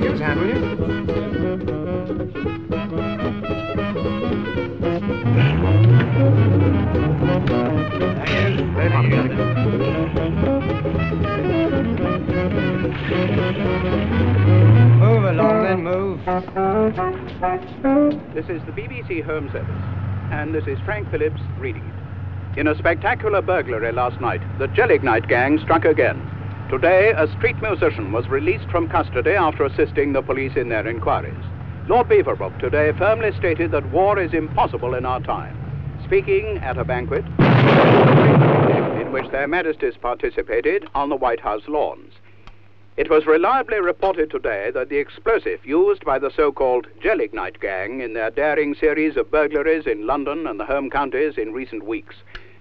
Give us a hand, will you? Very fond of music. Move along then, move. This is the BBC Home Service, and this is Frank Phillips reading it. In a spectacular burglary last night, the Gelignite gang struck again. Today, a street musician was released from custody after assisting the police in their inquiries. Lord Beaverbrook today firmly stated that war is impossible in our time, speaking at a banquet in which their Majesties participated on the White House lawns. It was reliably reported today that the explosive used by the so-called Gelignite gang in their daring series of burglaries in London and the home counties in recent weeks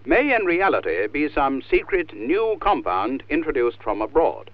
may in reality be some secret new compound introduced from abroad.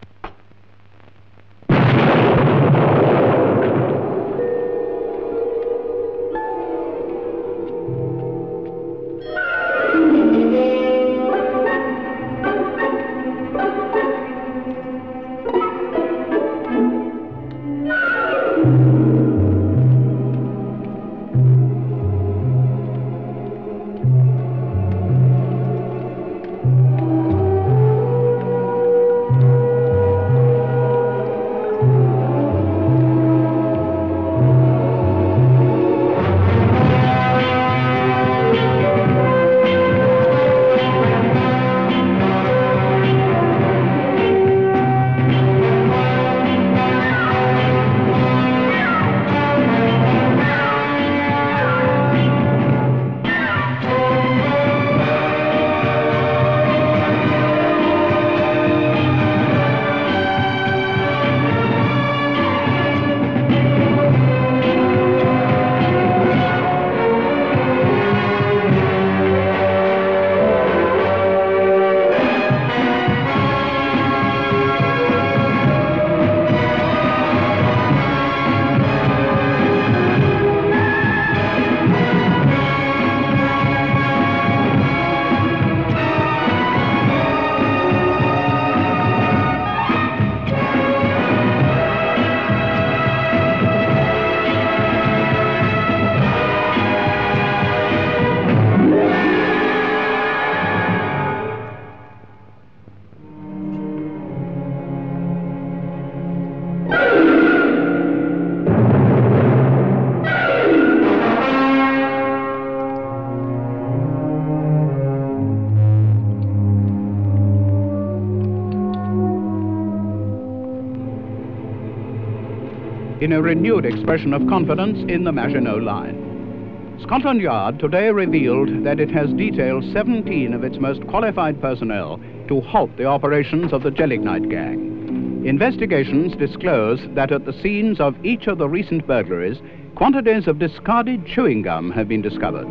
In a renewed expression of confidence in the Maginot Line, Scotland Yard today revealed that it has detailed 17 of its most qualified personnel to halt the operations of the Gelignite gang. Investigations disclose that at the scenes of each of the recent burglaries, quantities of discarded chewing gum have been discovered,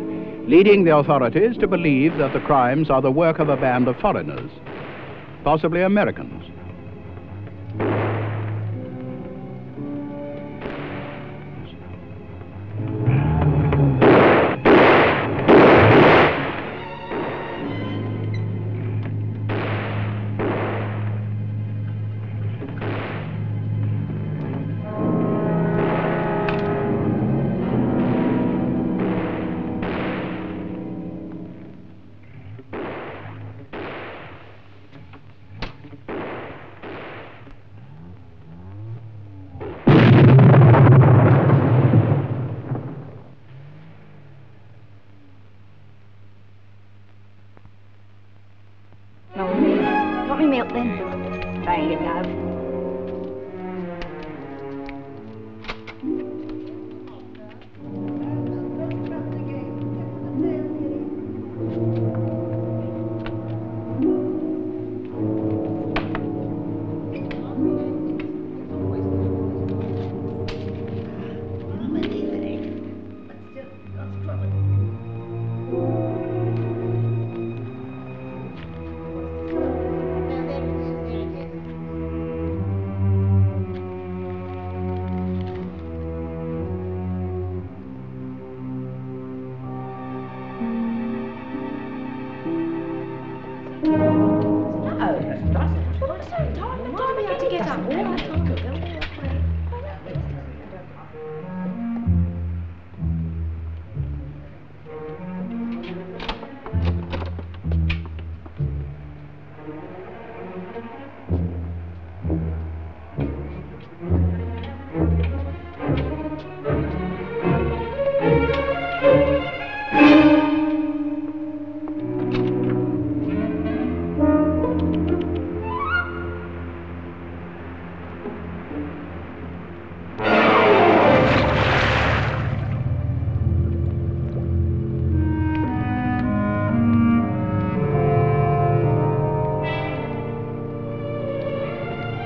leading the authorities to believe that the crimes are the work of a band of foreigners, possibly Americans. Want me milk then? There you go.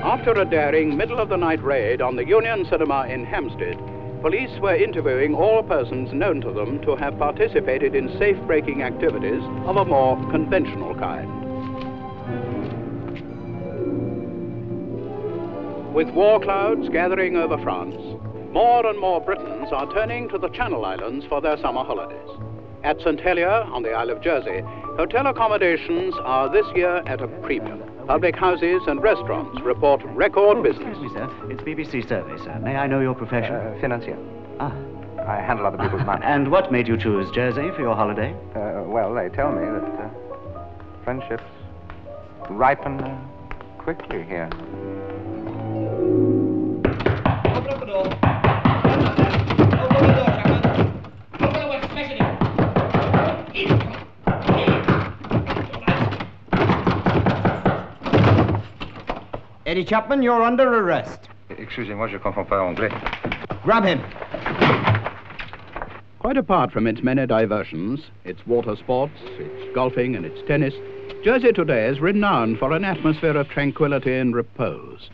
After a daring middle-of-the-night raid on the Union Cinema in Hampstead, police were interviewing all persons known to them to have participated in safe-breaking activities of a more conventional kind. With war clouds gathering over France, more and more Britons are turning to the Channel Islands for their summer holidays. At St. Helier, on the Isle of Jersey, hotel accommodations are this year at a premium. Public houses and restaurants report record business. Excuse me, sir. It's BBC Survey, sir. May I know your profession? Financier. Ah. I handle other people's money. And what made you choose Jersey for your holiday? Well, they tell me that friendships ripen quickly here. Open up the door. Open the door, Chapman. Open up and smash it in. Eddie Chapman, you're under arrest. Excusez-moi, je comprends pas anglais. Grab him. Quite apart from its many diversions, its water sports, its golfing and its tennis, Jersey today is renowned for an atmosphere of tranquility and repose.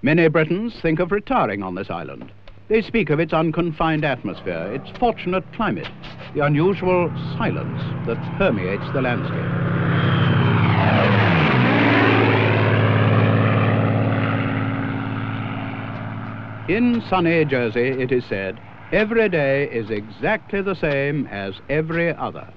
Many Britons think of retiring on this island. They speak of its unconfined atmosphere, its fortunate climate, the unusual silence that permeates the landscape. In sunny Jersey, it is said, every day is exactly the same as every other.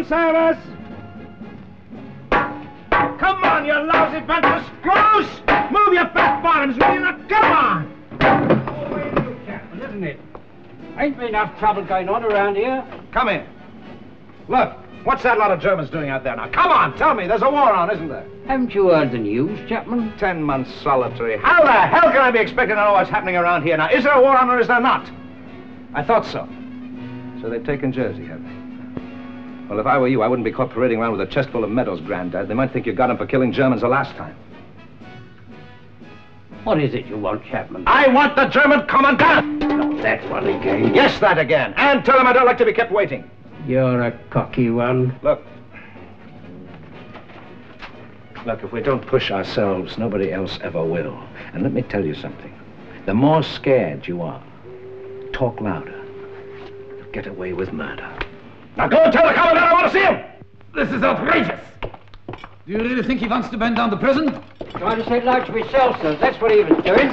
Service! Come on, you lousy bunch of screws! Move your fat bottoms, will you? Now, come on! Oh, way to look, Captain, isn't it? Ain't been enough trouble going on around here. Come in. Look, what's that lot of Germans doing out there now? Come on, tell me, there's a war on, isn't there? Haven't you heard the news, Chapman? 10 months solitary. How the hell can I be expected to know what's happening around here now? Is there a war on or is there not? I thought so. So they've taken Jersey, have they? Well, if I were you, I wouldn't be caught parading around with a chest full of medals, Granddad. They might think you got him for killing Germans the last time. What is it you want, Chapman? I want the German commandant! Not that one again. Yes, that again. And tell him I don't like to be kept waiting. You're a cocky one. Look, if we don't push ourselves, nobody else ever will. And let me tell you something. The more scared you are, talk louder. You'll get away with murder. Now go and tell the commandant I want to see him! This is outrageous. Do you really think he wants to bend down the prison? Trying to set light to himself, sir. That's what he was doing.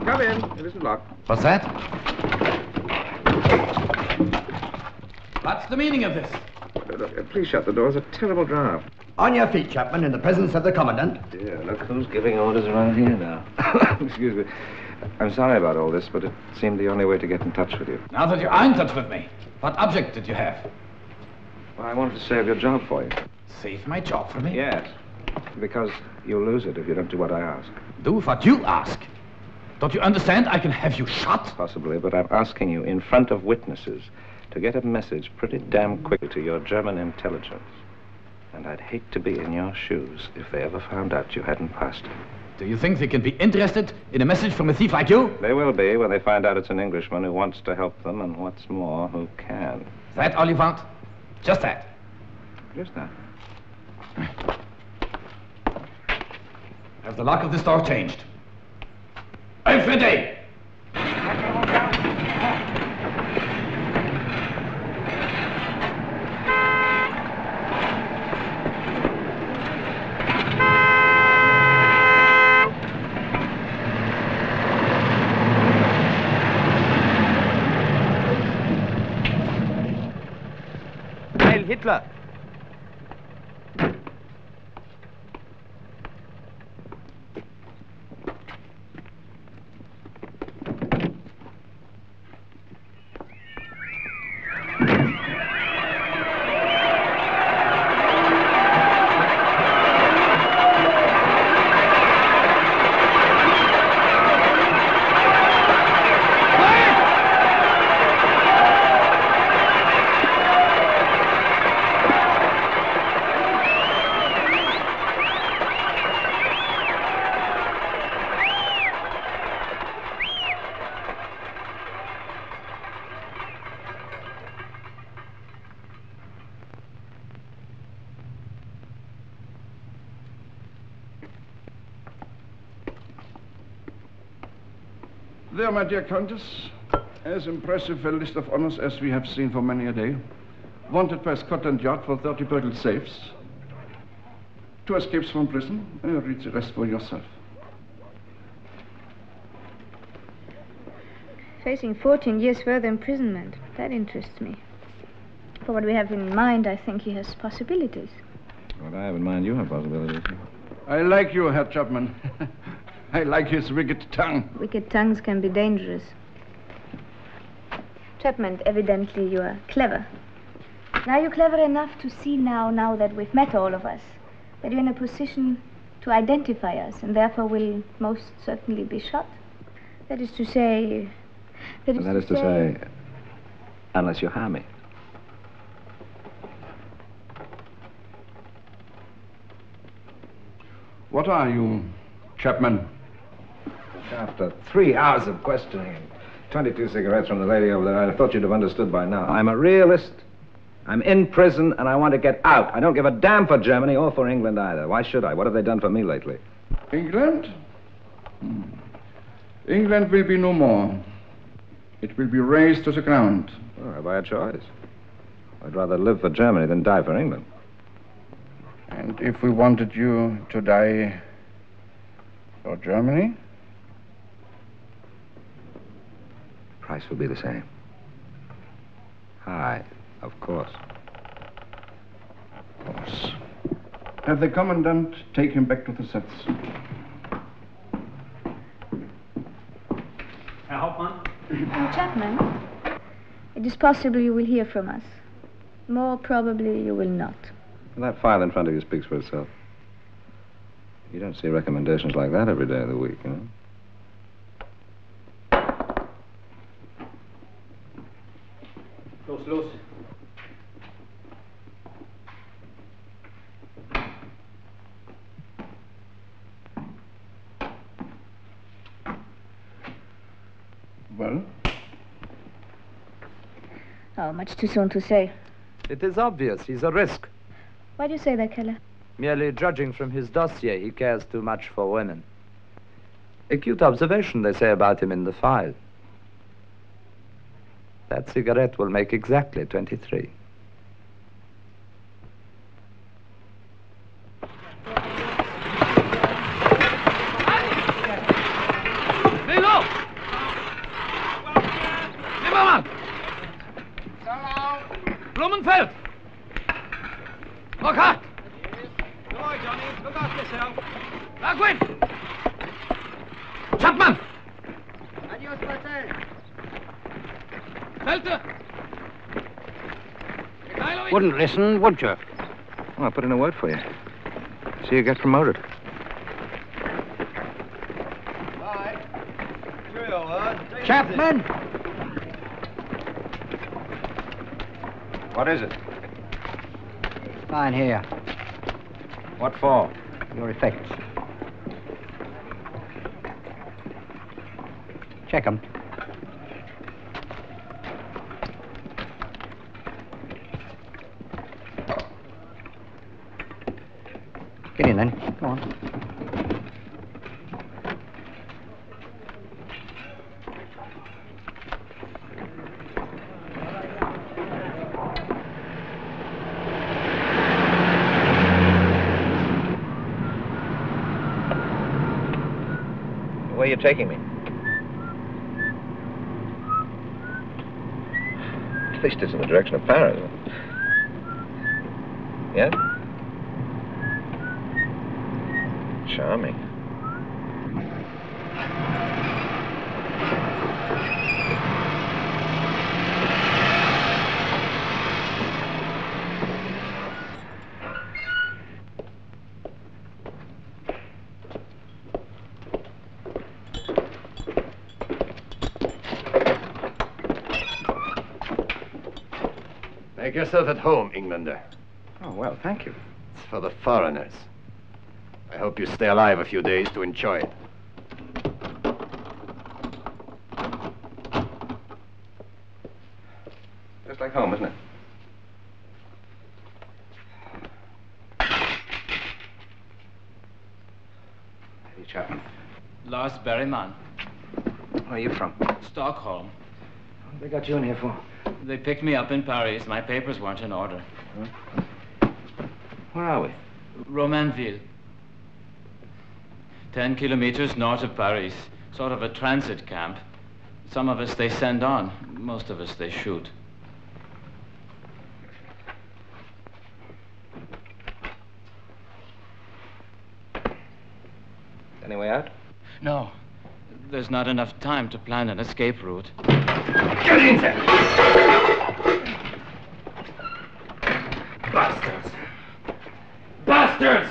Come in. It isn't locked. What's that? What's the meaning of this? Look, please shut the door. There's a terrible draft. On your feet, Chapman, in the presence of the commandant. Dear, look who's giving orders around here now. Excuse me. I'm sorry about all this, but it seemed the only way to get in touch with you. Now that you are in touch with me, what object did you have? Well, I wanted to save your job for you. Save my job for me? Yes. Because you'll lose it if you don't do what I ask. Do what you ask. Don't you understand? I can have you shot. Possibly, but I'm asking you in front of witnesses to get a message pretty damn quick to your German intelligence. And I'd hate to be in your shoes if they ever found out you hadn't passed it. Do you think they can be interested in a message from a thief like you? They will be when they find out it's an Englishman who wants to help them, and what's more, who can. Is that all you want? Just that? Just that. the lock of this door changed. Aufwende! Heil Hitler! There, my dear Countess, as impressive a list of honors as we have seen for many a day. Wanted by Scotland Yard for 30 burgled safes. 2 escapes from prison. Read the rest for yourself. Facing 14 years further imprisonment. That interests me. For what we have in mind, I think he has possibilities. What I have in mind, you have possibilities. I like you, Herr Chapman. I like his wicked tongue. Wicked tongues can be dangerous. Chapman, evidently you are clever. Are you clever enough to see now that we've met all of us, that you're in a position to identify us and therefore will most certainly be shot? That is to say... That is to say, unless you harm me. What are you, Chapman? After 3 hours of questioning and 22 cigarettes from the lady over there, I thought you'd have understood by now. I'm a realist. I'm in prison, and I want to get out. I don't give a damn for Germany or for England either. Why should I? What have they done for me lately? England? England will be no more. It will be razed to the ground. Oh, have I a choice? I'd rather live for Germany than die for England. And if we wanted you to die for Germany? Price will be the same. High, of course. Of course. Have the commandant take him back to the sets. Herr Hauptmann? Chapman, it is possible you will hear from us. More probably you will not. That file in front of you speaks for itself. You don't see recommendations like that every day of the week, you know? Los. Well? Oh, much too soon to say. It is obvious he's a risk. Why do you say that, Keller? Merely judging from his dossier, he cares too much for women. Acute observation, they say about him in the file. That cigarette will make exactly 23. Lilo! Zimmermann! Blumenfeld! Lockhart! Come on, Johnny. Look after yourself. Lagwin! Chapman! Adios, Martin. Felter! Wouldn't listen, would you? Well, I'll put in a word for you. See you get promoted. Bye. Cheerio, lad. Chapman! What is it? Fine here. What for? Your effects. Check 'em. Get in then. Come on. Where are you taking me? At least it's in the direction of Paris. Yes? Charming. Make yourself at home, Englander. Oh, well, thank you. It's for the foreigners. I hope you stay alive a few days to enjoy it. Just like home, isn't it? Hey, Chapman. Lars Berryman. Where are you from? Stockholm. What they got you in here for? They picked me up in Paris. My papers weren't in order. Huh? Where are we? Romainville. 10 kilometers north of Paris. Sort of a transit camp. Some of us they send on. Most of us they shoot. Any way out? No. There's not enough time to plan an escape route. Get in there! Bastards! Bastards!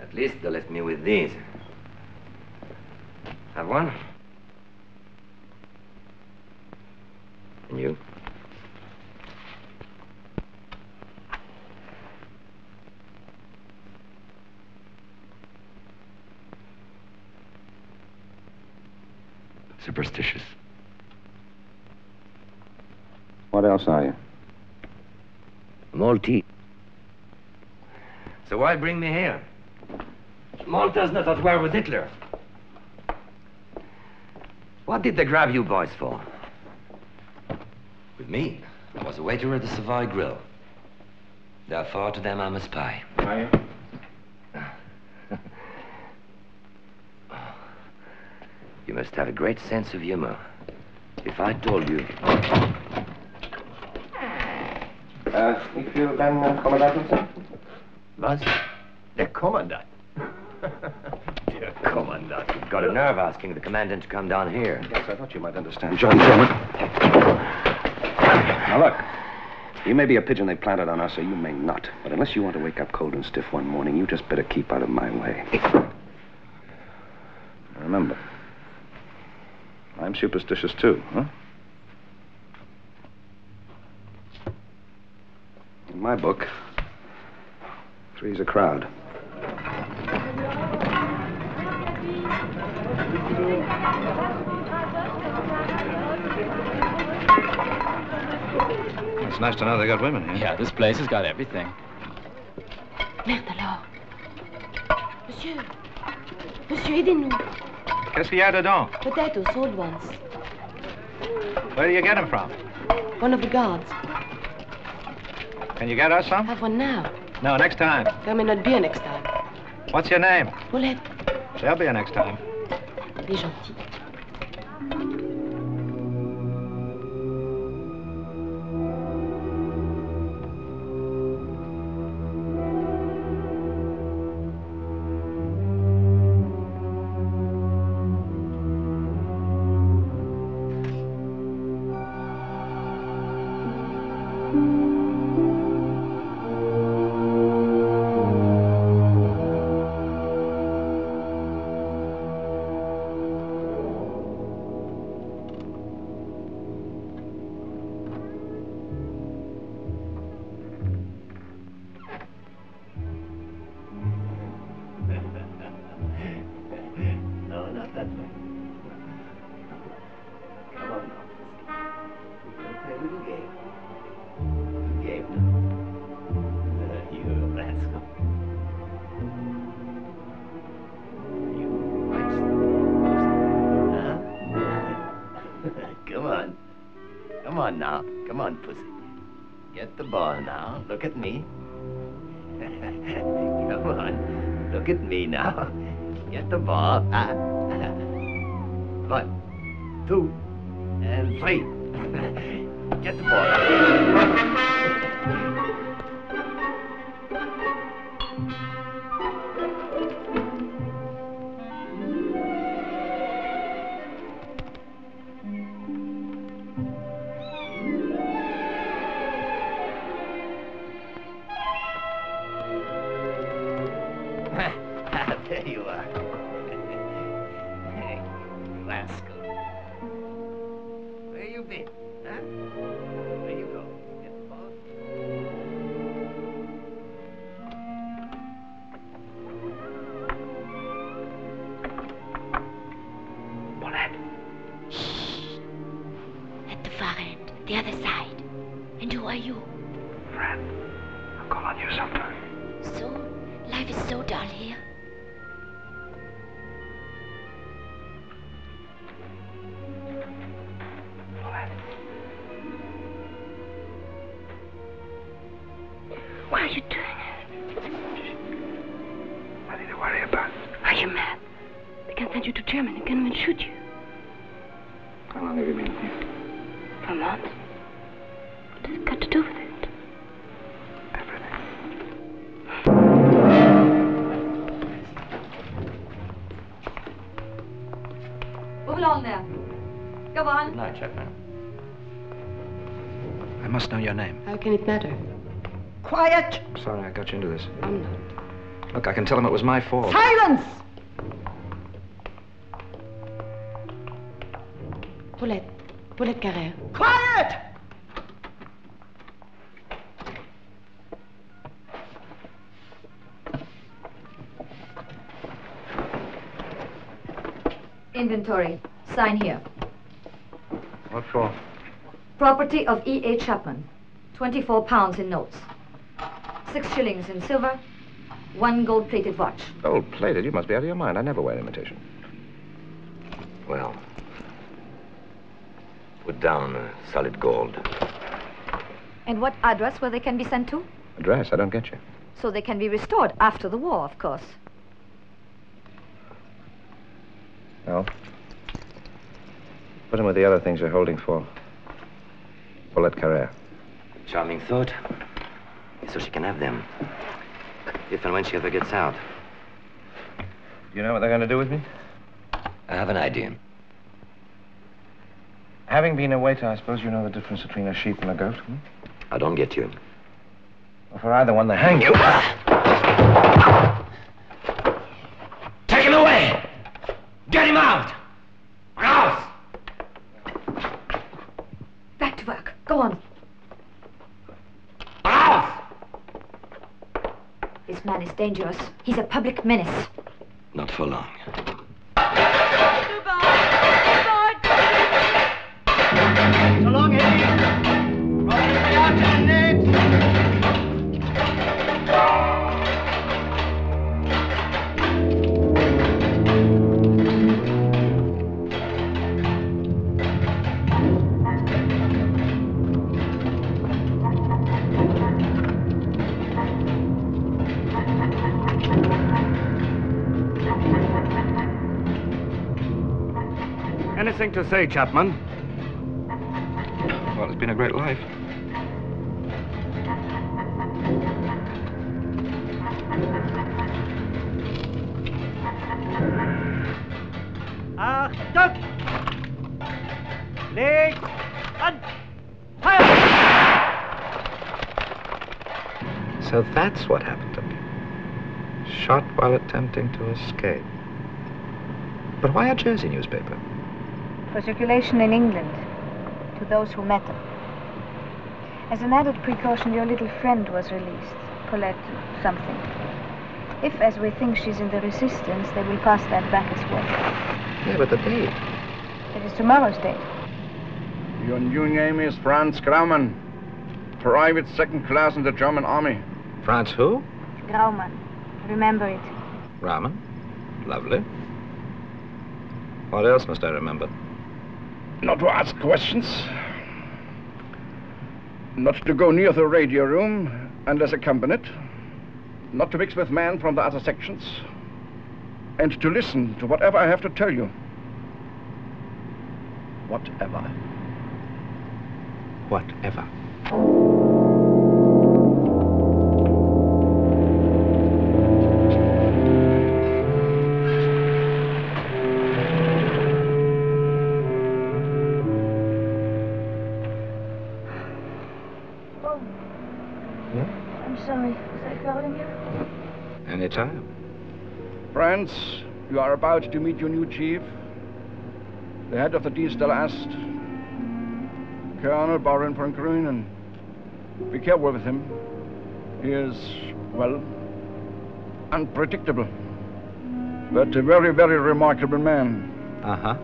At least they left me with these. Have one? And you? Superstitious. What else are you? Maltese. So why bring me here? Malta's not at war with Hitler. What did they grab you boys for? With me, I was a waiter at the Savoy Grill. Therefore, to them, I'm a spy. Are you? You must have a great sense of humor. If I told you... Ich will beim Kommandanten sein. Was? Der Kommandant? Der Kommandant. You've got a nerve asking the commandant to come down here. Yes, I thought you might understand. John German. Now look, you may be a pigeon they planted on us, or you may not. But unless you want to wake up cold and stiff one morning, you just better keep out of my way. Remember, I'm superstitious too, huh? In my book, three's a crowd. It's nice to know they got women here. Yeah, this place has got everything. Merde alors. Monsieur. Monsieur, aidez-nous. Qu'est-ce qu'il y a dedans? Potatoes, old ones. Where do you get them from? One of the guards. Can you get us some? Have one now. No, next time. There may not be a next time. What's your name? Paulette. There'll be a next time. Be gentil. Come on now. Come on, pussy. Get the ball now. Look at me. Come on. Look at me now. Get the ball. 1, 2, and 3. Get the ball. There you are. Hey, rascal. Where you been, huh? There you go. Get the ball. Paulette. Shh. At the far end, the other side. And who are you? Friend. I'll call on you sometime. So, life is so dull here. What are you doing? Nothing to worry about. Are you mad? They can send you to Germany. They can even shoot you. How long have you been here? For months. What has it got to do with it? Move along there. Go on. Good night, Chapman. I must know your name. How can it matter? Quiet! Sorry I got you into this. I'm not. Look, I can tell him it was my fault. Silence! Paulette Carrère. Quiet! Inventory. Sign here. What for? Property of E.A. Chapman. 24 pounds in notes. 6 shillings in silver. 1 gold-plated watch. Gold-plated? You must be out of your mind. I never wear imitation. Well, put down solid gold. And what address where they can be sent to? Address? I don't get you. So they can be restored after the war, of course. No. Put him with the other things you're holding for Paulette Carrère. Charming thought. So she can have them. If and when she ever gets out. You know what they're going to do with me? I have an idea. Having been a waiter, I suppose you know the difference between a sheep and a goat, hmm? I don't get you. Well, for either one, they hang you. Take him away! Get him out! Out! Back to work. Go on. Out! This man is dangerous. He's a public menace. Not for long. So long, Eddie. Rolling the out to the net. Anything to say, Chapman? Well, it's been a great life. Achtung! Leg and fire! So that's what happened to me. Shot while attempting to escape. But why a Jersey newspaper? For circulation in England, to those who matter. As an added precaution, your little friend was released, Paulette something. If, as we think, she's in the resistance, they will pass that back as well. Yeah, but the date. It is tomorrow's date. Your new name is Franz Graumann, private second class in the German army. Franz who? Graumann. Remember it. Raman. Lovely. What else must I remember? Not to ask questions. Not to go near the radio room unless accompanied. not to mix with men from the other sections, and to listen to whatever I have to tell you. Whatever. Whatever. I'm sorry. Was I troubling you? Anytime. Friends, you are about to meet your new chief, the head of the Die Stelle Est, Colonel Baron von Grünen. Be careful with him. He is, well, unpredictable, but a very, very remarkable man. Uh-huh.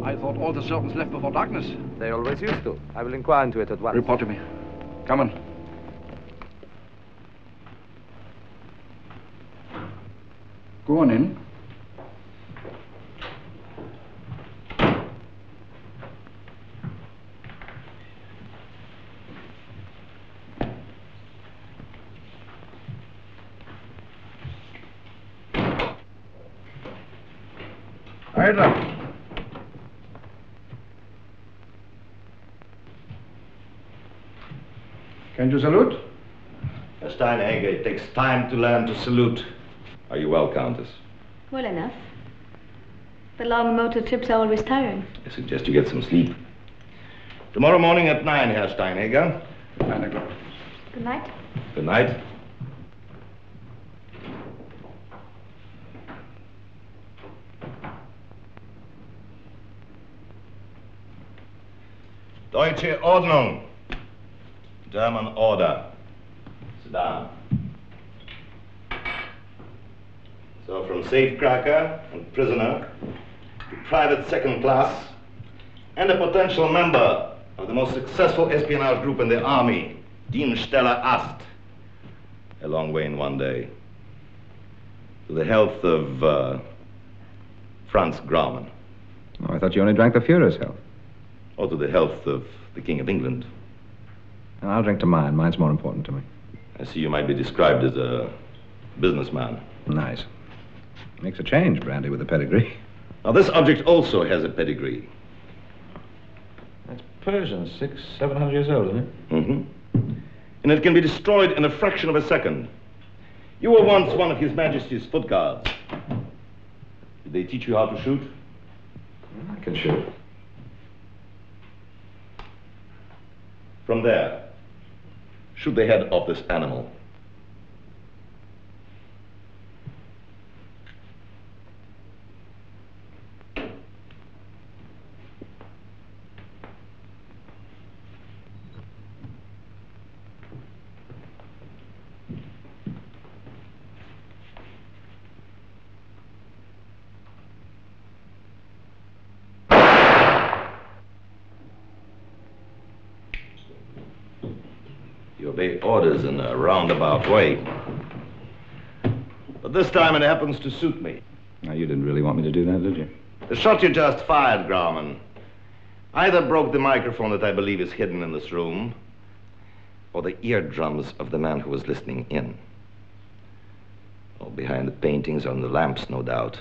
I thought all the servants left before darkness. They always used to. I will inquire into it at once. Report to me. Come on. Go on in. Idler. Can you salute? Herr Steinhager, it takes time to learn to salute. Are you well, Countess? Well enough. The long motor trips are always tiring. I suggest you get some sleep. Tomorrow morning at 9, Herr Steinhager. 9 o'clock. Good night. Good night. Deutsche Ordnung. German order. Sit down. So from safecracker and prisoner to private second class and a potential member of the most successful espionage group in the army, Die Stelle Est. A long way in one day. To the health of Franz Graumann. Oh, I thought you only drank the Führer's health. Or to the health of the King of England. And I'll drink to mine. Mine's more important to me. I see you might be described as a businessman. Nice. Makes a change, brandy with a pedigree. Now, this object also has a pedigree. That's Persian, 600-700 years old, isn't it? Mm-hmm. And it can be destroyed in a fraction of a second. You were once one of His Majesty's foot guards. Did they teach you how to shoot? I can shoot. From there, shoot the head of this animal. You obey orders in a roundabout way. But this time it happens to suit me. Now, you didn't really want me to do that, did you? The shot you just fired, Graumann, either broke the microphone that I believe is hidden in this room, or the eardrums of the man who was listening in. Oh, behind the paintings or in the lamps, no doubt.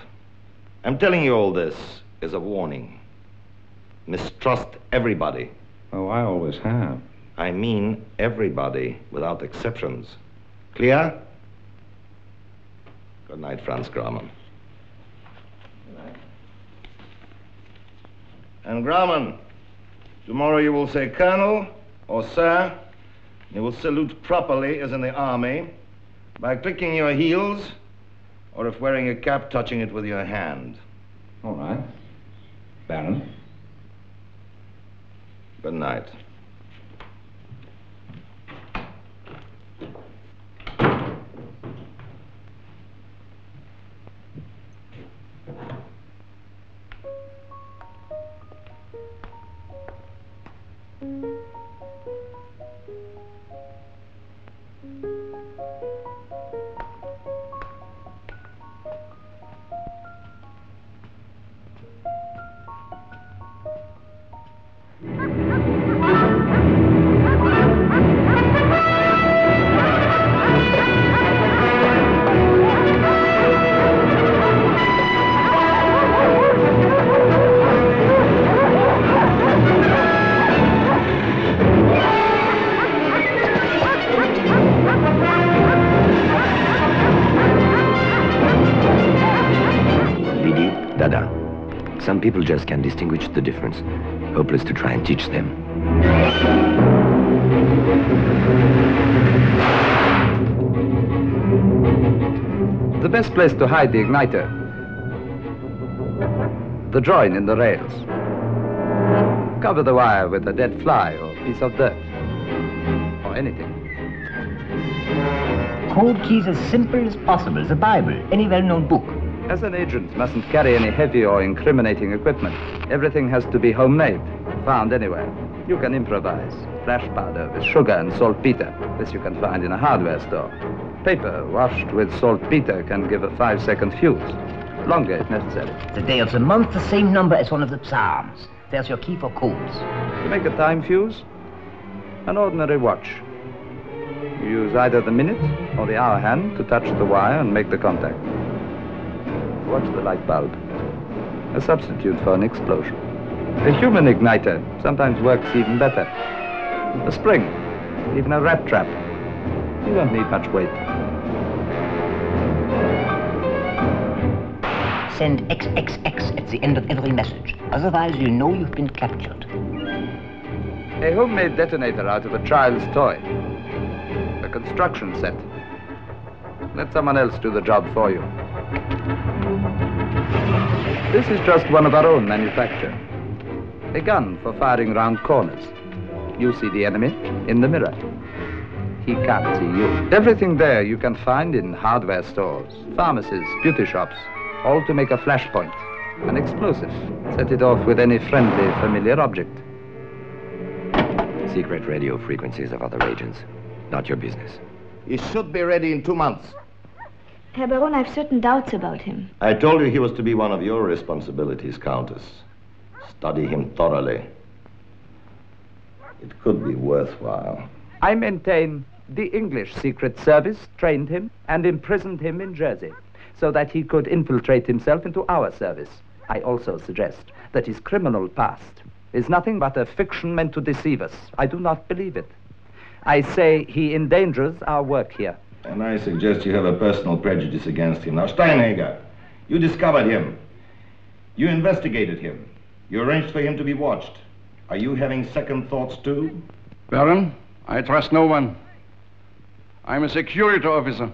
I'm telling you all this as a warning. Mistrust everybody. Oh, I always have. I mean everybody, without exceptions. Clear? Good night, Franz Graumann. Good night. And Graumann, tomorrow you will say Colonel or Sir. You will salute properly, as in the army, by clicking your heels, or if wearing a cap, touching it with your hand. All right. Baron. Good night. Dada. Some people just can't distinguish the difference. Hopeless to try and teach them. The best place to hide the igniter. The join in the rails. Cover the wire with a dead fly or piece of dirt. Or anything. Code keys as simple as possible. The Bible, any well-known book. As an agent, mustn't carry any heavy or incriminating equipment. Everything has to be homemade, found anywhere. You can improvise. Flash powder with sugar and saltpeter. This you can find in a hardware store. Paper washed with saltpeter can give a 5-second fuse. Longer if necessary. The day of the month, the same number as one of the Psalms. There's your key for codes. To make a time fuse, an ordinary watch. You use either the minute or the hour hand to touch the wire and make the contact. Watch the light bulb. A substitute for an explosion. A human igniter sometimes works even better. A spring, even a rat trap. You don't need much weight. Send XXX at the end of every message. Otherwise, you'll know you've been captured. A homemade detonator out of a child's toy. A construction set. Let someone else do the job for you. This is just one of our own manufacture. A gun for firing round corners. You see the enemy in the mirror. He can't see you. Everything there you can find in hardware stores, pharmacies, beauty shops, all to make a flashpoint, an explosive. Set it off with any friendly, familiar object. Secret radio frequencies of other agents. Not your business. He should be ready in 2 months. Herr Baron, I have certain doubts about him. I told you he was to be one of your responsibilities, Countess. Study him thoroughly. It could be worthwhile. I maintain the English Secret Service trained him and imprisoned him in Jersey so that he could infiltrate himself into our service. I also suggest that his criminal past is nothing but a fiction meant to deceive us. I do not believe it. I say he endangers our work here. And I suggest you have a personal prejudice against him. Now, Steinhager, you discovered him. You investigated him. You arranged for him to be watched. Are you having second thoughts, too? Baron, I trust no one. I'm a security officer.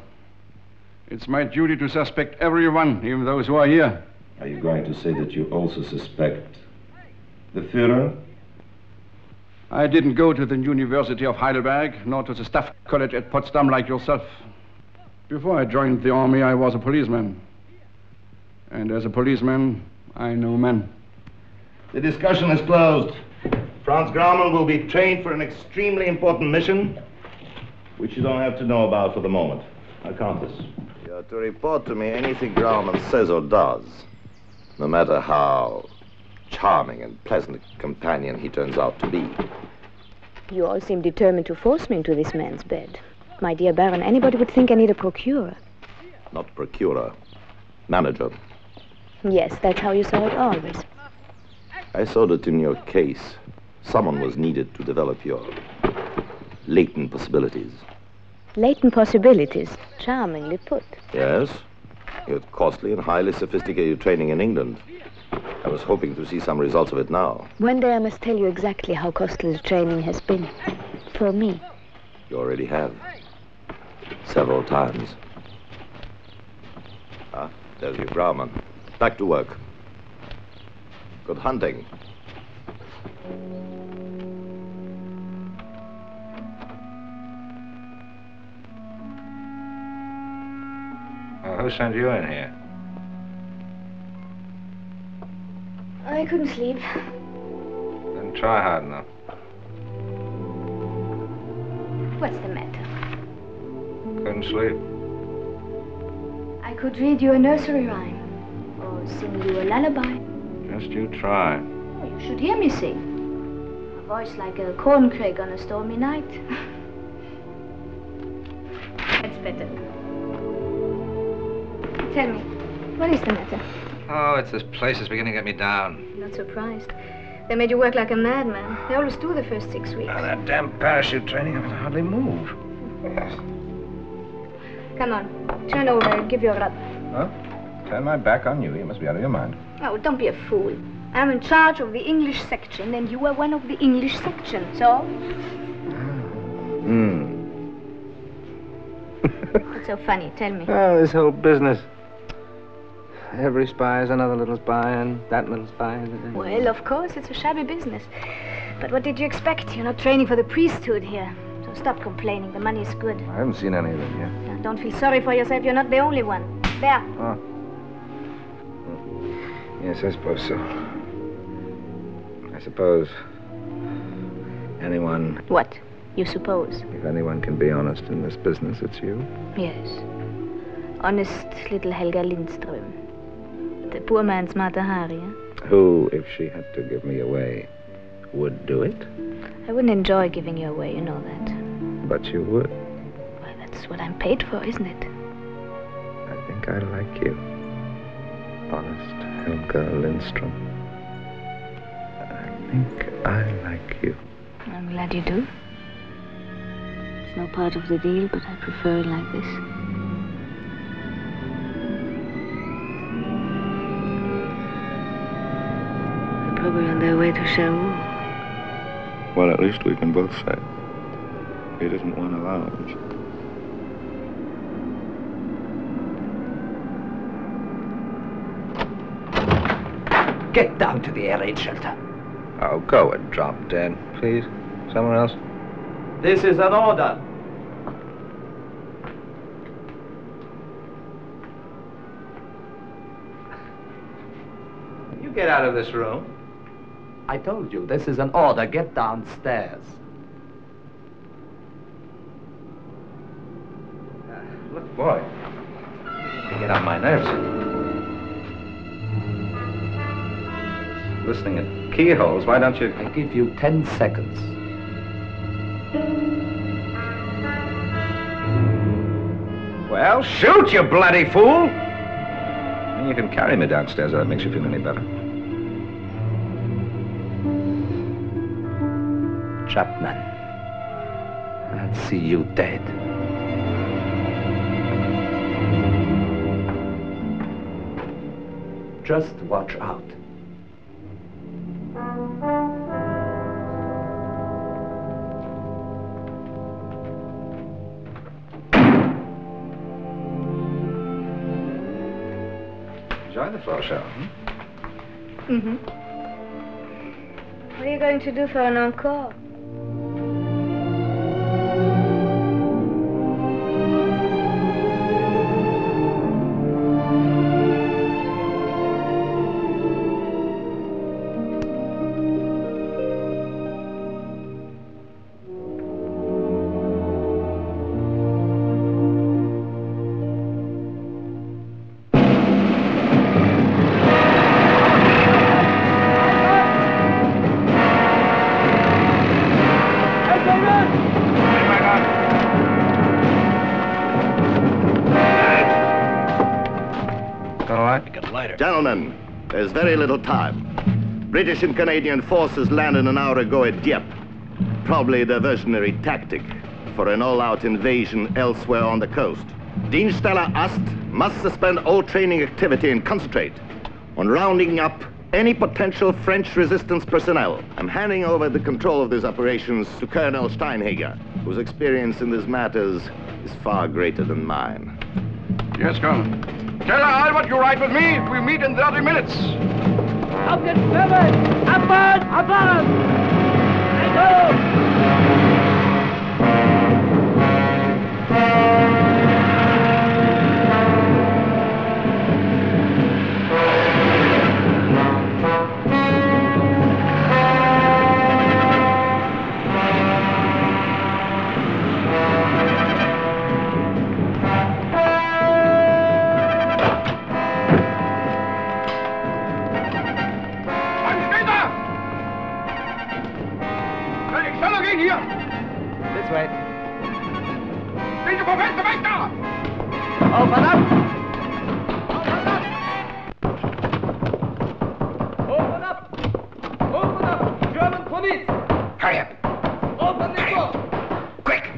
It's my duty to suspect everyone, even those who are here. Are you going to say that you also suspect the Führer? I didn't go to the University of Heidelberg, nor to the Staff College at Potsdam like yourself. Before I joined the army, I was a policeman. And as a policeman, I know men. The discussion is closed. Franz Graumann will be trained for an extremely important mission, which you don't have to know about for the moment. Countess. You are to report to me anything Graumann says or does, no matter how charming and pleasant a companion he turns out to be. You all seem determined to force me into this man's bed. My dear Baron, anybody would think I need a procurer. Not procurer, manager. Yes, that's how you saw it always. I saw that in your case, someone was needed to develop your latent possibilities. Latent possibilities. Charmingly put. Yes. You had costly and highly sophisticated training in England. I was hoping to see some results of it now. One day I must tell you exactly how costly the training has been. For me. You already have. Several times. Ah, there's your Graumann. Back to work. Good hunting. Well, who sent you in here? I couldn't sleep. Didn't try hard enough. What's the matter? Couldn't sleep. I could read you a nursery rhyme. Or sing you a lullaby. Just you try. Oh, you should hear me sing. A voice like a corncrake on a stormy night. That's better. Tell me, what is the matter? Oh, it's this place that's beginning to get me down. Not surprised. They made you work like a madman. They always do the first 6 weeks. Oh, that damn parachute training, I can hardly move. Come on, turn over and give your rub. Huh? Turn my back on you. You must be out of your mind. Oh, don't be a fool. I'm in charge of the English section, and you are one of the English section, so? What's so funny? Tell me. Oh, this whole business. Every spy is another little spy, and that little spy is... Well, of course, it's a shabby business. But what did you expect? You're not training for the priesthood here. So stop complaining. The money is good. I haven't seen any of it yet. Now, don't feel sorry for yourself. You're not the only one. There. Oh. Yes, I suppose so. I suppose anyone... What? You suppose? If anyone can be honest in this business, it's you. Yes. Honest little Helga Lindström. The poor man's Mata Hari, eh? Who, if she had to give me away, would do it? I wouldn't enjoy giving you away, you know that. But you would. Well, that's what I'm paid for, isn't it? I think I like you. Honest Helga Lindström. I think I like you. I'm glad you do. It's no part of the deal, but I prefer it like this. They're probably on their way to Cherbourg. Well, at least we can both say it isn't one of ours. Get down to the air raid shelter. Oh, go and drop dead, please. Someone else? This is an order. You get out of this room. I told you, this is an order. Get downstairs. Look, boy, you get on my nerves. Listening at keyholes, why don't you... I give you 10 seconds. Well, shoot, you bloody fool! You can carry me downstairs if that makes you feel any better. Chapman, I'll see you dead. Just watch out. Enjoy the floor show, Mm-hmm. What are you going to do for an encore? Gentlemen, there's very little time. British and Canadian forces landed an hour ago at Dieppe. Probably a diversionary tactic for an all-out invasion elsewhere on the coast. Dienststelle Ast must suspend all training activity and concentrate on rounding up any potential French resistance personnel. I'm handing over the control of these operations to Colonel Steinhager, whose experience in these matters is far greater than mine. Yes, Colonel. Tell Albert you ride with me. We meet in 30 minutes. Captain Clement! Abad! Abad! I go! This way. Deze voor venstre weg daar! Open up! Open up! Open up! German police! Hurry up! Open the door! Quick!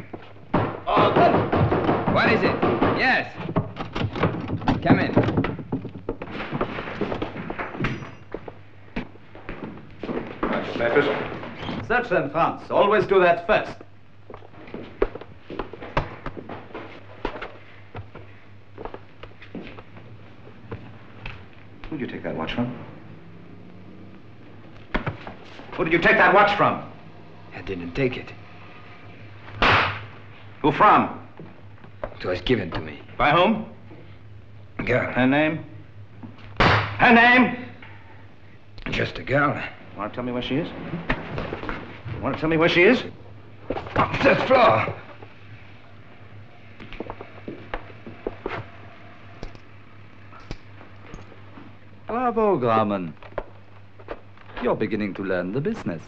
Open! What is it? Yes. Come in. Papers? Search them, Franz. Always do that first. Who'd you take that watch from? Who did you take that watch from? I didn't take it. Who from? It was given to me. By whom? Girl. Her name? Her name? Just a girl. Want to tell me where she is? Want to tell me where she is? Off the floor. Bravo, Grauman. You're beginning to learn the business.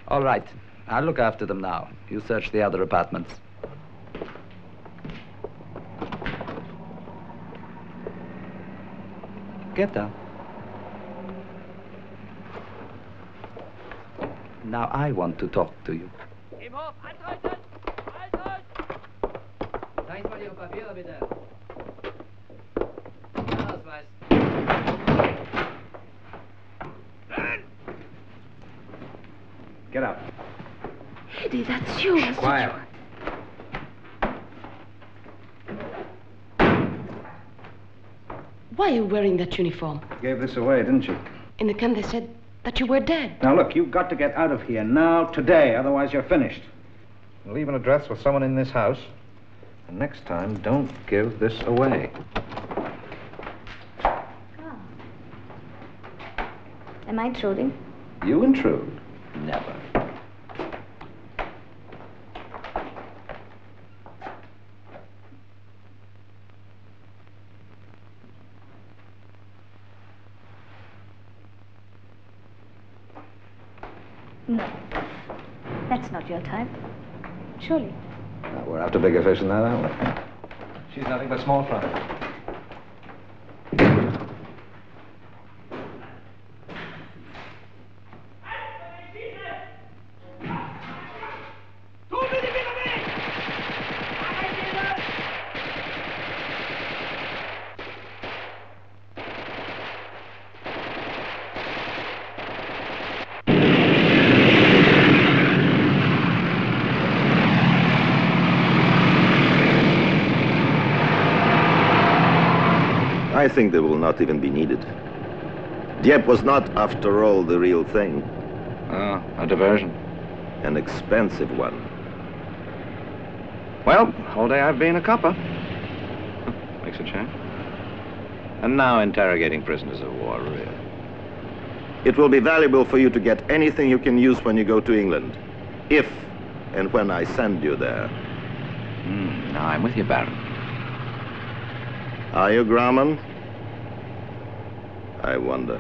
All right. I'll look after them now. You search the other apartments. Get down. Now I want to talk to you. Im Hof, antreten! Halten! Zeigen mal Ihre Papiere, bitte. Ausweis. Get out. Eddie, that's you. Quiet. Why are you wearing that uniform? Gave this away, didn't you? In the camp they said that you were dead. Now look, you've got to get out of here now, today, otherwise you're finished. Leave an address with someone in this house. And next time, don't give this away. Am I intruding? You intrude. Never. No. That's not your type. Surely. Well, we're after bigger fish than that, aren't we? She's nothing but small fry. I think they will not even be needed. Dieppe was not, after all, the real thing. Oh, a diversion. An expensive one. Well, all day I've been a copper. Makes a change. And now interrogating prisoners of war, really. It will be valuable for you to get anything you can use when you go to England. If and when I send you there. Now I'm with you, Baron. Are you, Grauman? I wonder.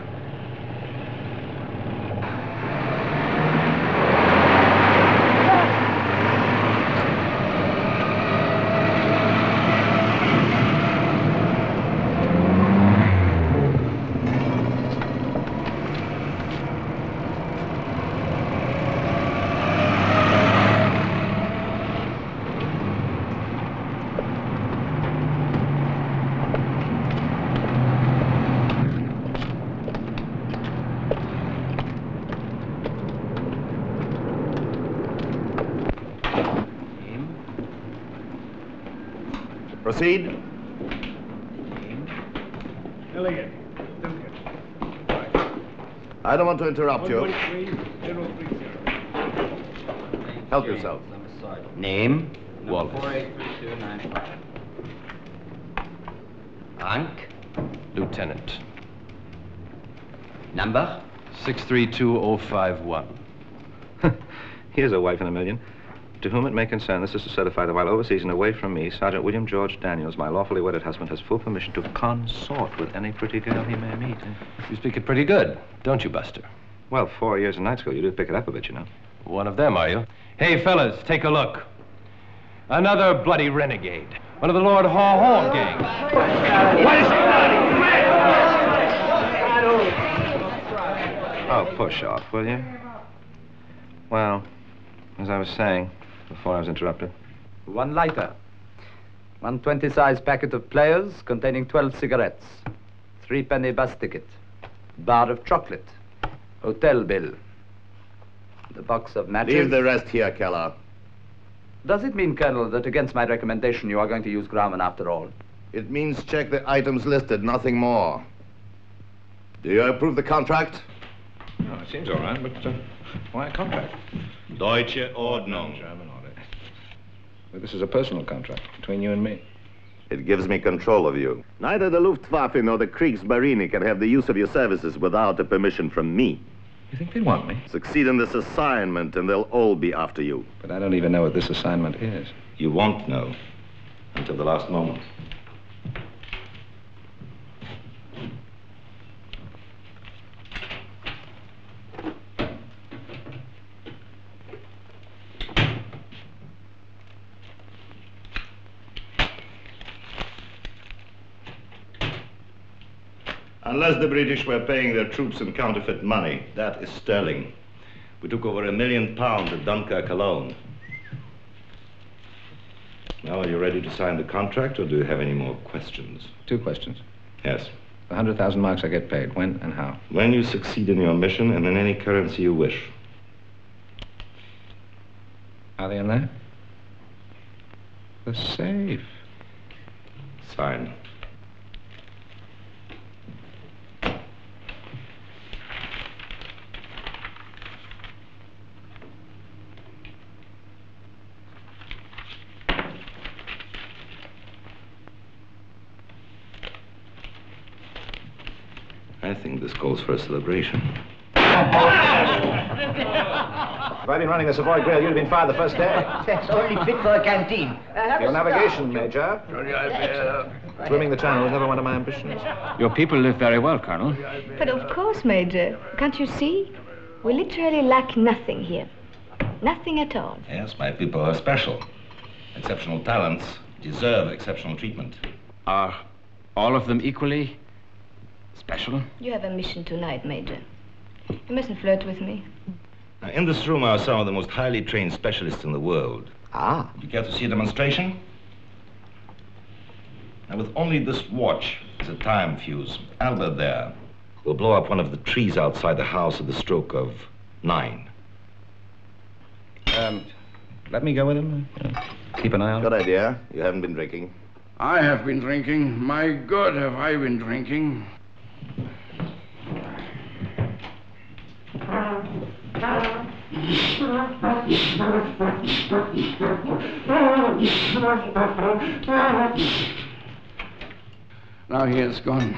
Proceed. Elliot, Duncan. I don't want to interrupt you. 113, 030. Help yourself. Name? Wallace. 483295. Rank? Lieutenant. Number? 632051. Here's a wife in a million. To whom it may concern, this is to certify that while overseas and away from me, Sergeant William George Daniels, my lawfully wedded husband, has full permission to consort with any pretty girl he may meet. You speak it pretty good, don't you, Buster? Well, 4 years in night school, you do pick it up a bit, you know. One of them, are you? Hey, fellas, take a look. Another bloody renegade. One of the Lord Haw Haw gang. What is it? Oh, push off, will you? Well, as I was saying, before I was interrupted. One lighter. 120-size packet of Players containing 12 cigarettes. 3-penny bus ticket. Bar of chocolate. Hotel bill. The box of matches? Leave the rest here, Keller. Does it mean, Colonel, that against my recommendation you are going to use Grauman after all? It means check the items listed, nothing more. Do you approve the contract? No, it seems all right, but why a contract? Deutsche Ordnung. German order. Well, this is a personal contract between you and me. It gives me control of you. Neither the Luftwaffe nor the Kriegsmarine can have the use of your services without the permission from me. You think they want me? Succeed in this assignment and they'll all be after you. But I don't even know what this assignment is. You won't know until the last moment. Unless the British were paying their troops in counterfeit money, that is sterling. We took over £1 million at Dunkirk alone. Now, are you ready to sign the contract, or do you have any more questions? 2 questions. Yes. The 100,000 marks I get paid, when and how? When you succeed in your mission, and in any currency you wish. Are they in there? The safe. Sign. I think this calls for a celebration. If I'd been running the Savoy Grill, you'd have been fired the first day. That's only fit for a canteen. Your navigation, Major. Swimming the Channel was never one of my ambitions. Your people live very well, Colonel. But of course, Major. Can't you see? We literally lack nothing here. Nothing at all. Yes, my people are special. Exceptional talents deserve exceptional treatment. Are all of them equally special? You have a mission tonight, Major. You mustn't flirt with me. Now, in this room are some of the most highly trained specialists in the world. Ah. Would you care to see a demonstration? Now, with only this watch as a time fuse, Albert there will blow up one of the trees outside the house at the stroke of 9. Let me go with him. Keep an eye on him. Good idea. You haven't been drinking. I have been drinking. My God, have I been drinking. Now he is gone.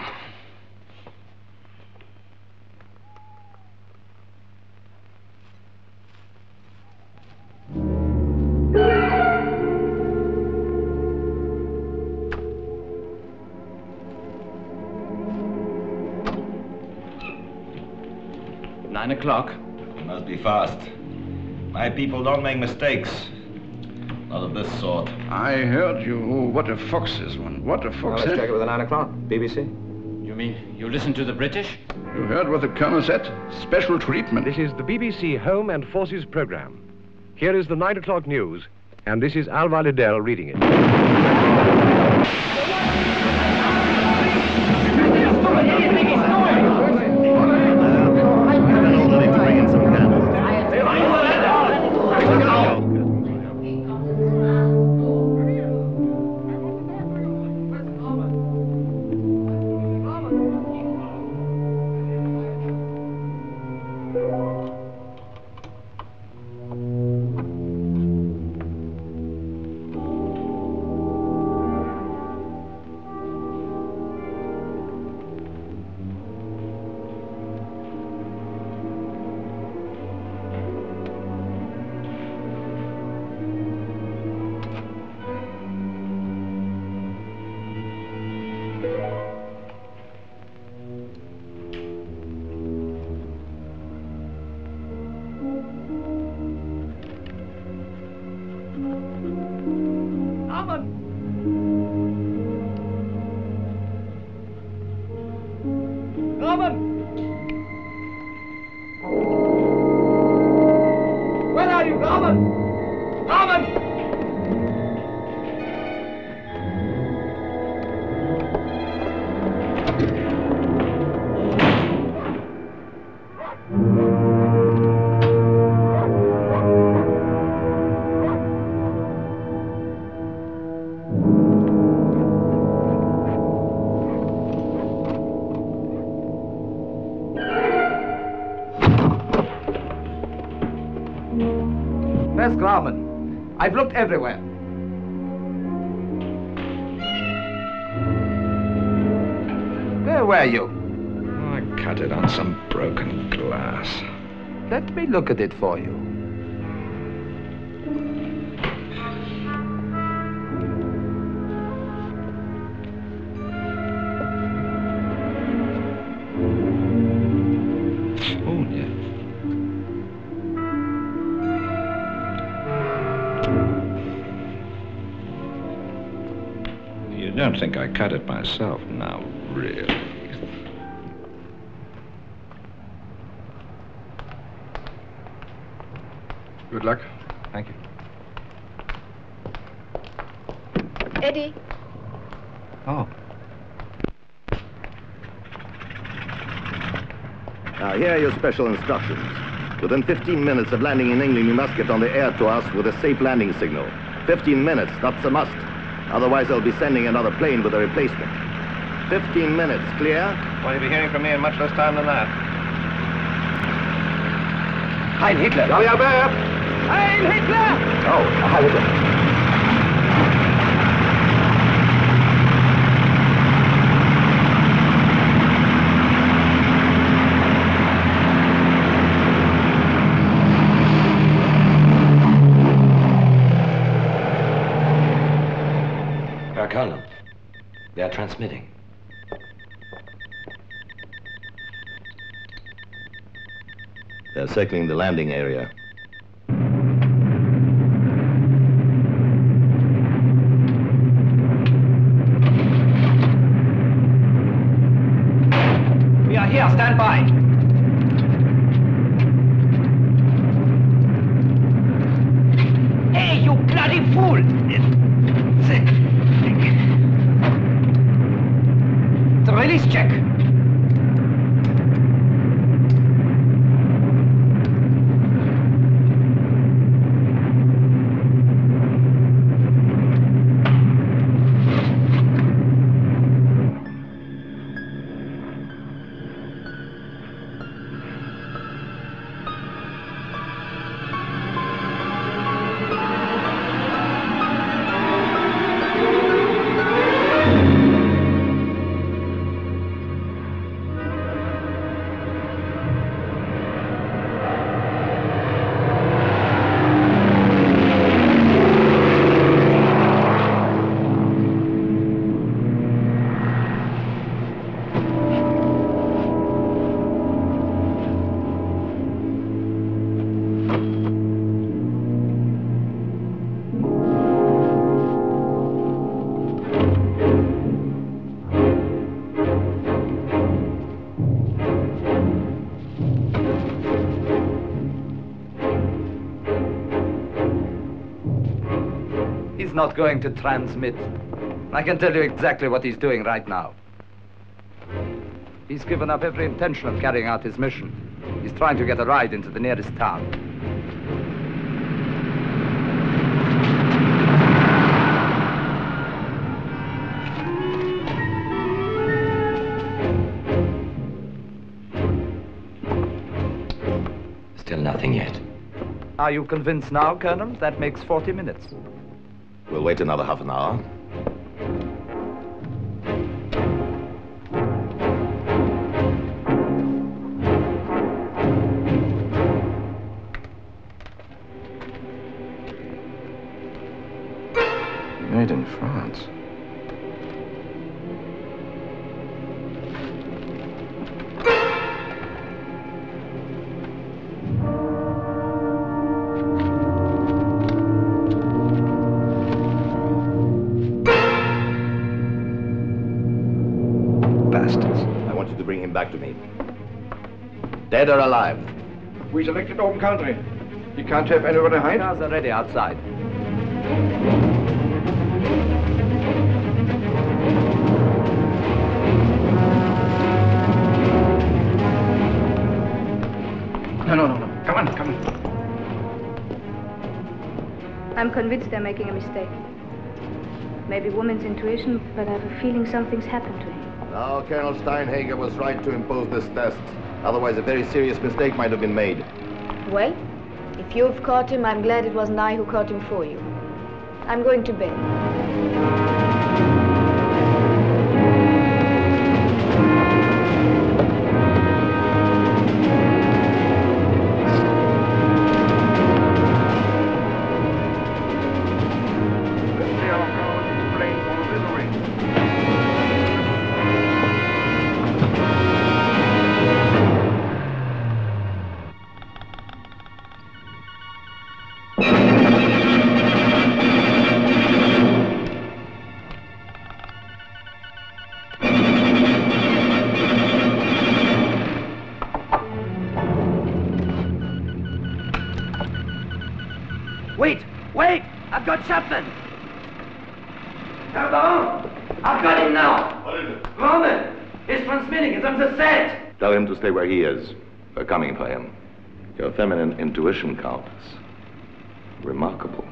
Nine o'clock. You must be fast. My people don't make mistakes. Not of this sort. I heard you. Oh, what a fox this one. What a Well, fox. let's check it with the 9 o'clock. BBC. You mean you listen to the British? You heard what the colonel said? Special treatment. This is the BBC Home and Forces program. Here is the 9 o'clock news, and this is Alva Liddell reading it. Where's Grauman? I've looked everywhere. Where were you? I cut it on some broken glass. Let me look at it for you. Oh, yeah. You don't think I cut it myself now, really? Good luck. Thank you. Eddie. Oh. Now, here are your special instructions. Within 15 minutes of landing in England, you must get on the air to us with a safe landing signal. 15 minutes, that's a must. Otherwise, they'll be sending another plane with a replacement. 15 minutes, clear? Well, you'll be hearing from me in much less time than that. Heil Hitler! Ja, ja, ja. Heil Hitler! Oh, how is it? Colonel, they are transmitting. They're circling the landing area. We are here, stand by. Hey, you bloody fool! The release check. Not going to transmit. I can tell you exactly what he's doing right now. He's given up every intention of carrying out his mission. He's trying to get a ride into the nearest town. Still nothing yet. Are you convinced now, Colonel? That makes 40 minutes. We'll wait another half an hour. Made in France. Back to me. Dead or alive? We selected open country. You can't have anybody hide? Cars are ready outside. No. Come on. I'm convinced they're making a mistake. Maybe woman's intuition, but I have a feeling something's happened to him. Now, Colonel Steinhager was right to impose this test. Otherwise, a very serious mistake might have been made. Well, If you've caught him, I'm glad it wasn't I who caught him for you. I'm going to bed. Wait! I've got Chapman! Pardon? I've got him now! What is it? Roman! He's transmitting it on the set! Tell him to stay where he is. We're coming for him. Your feminine intuition, Countess. Remarkable.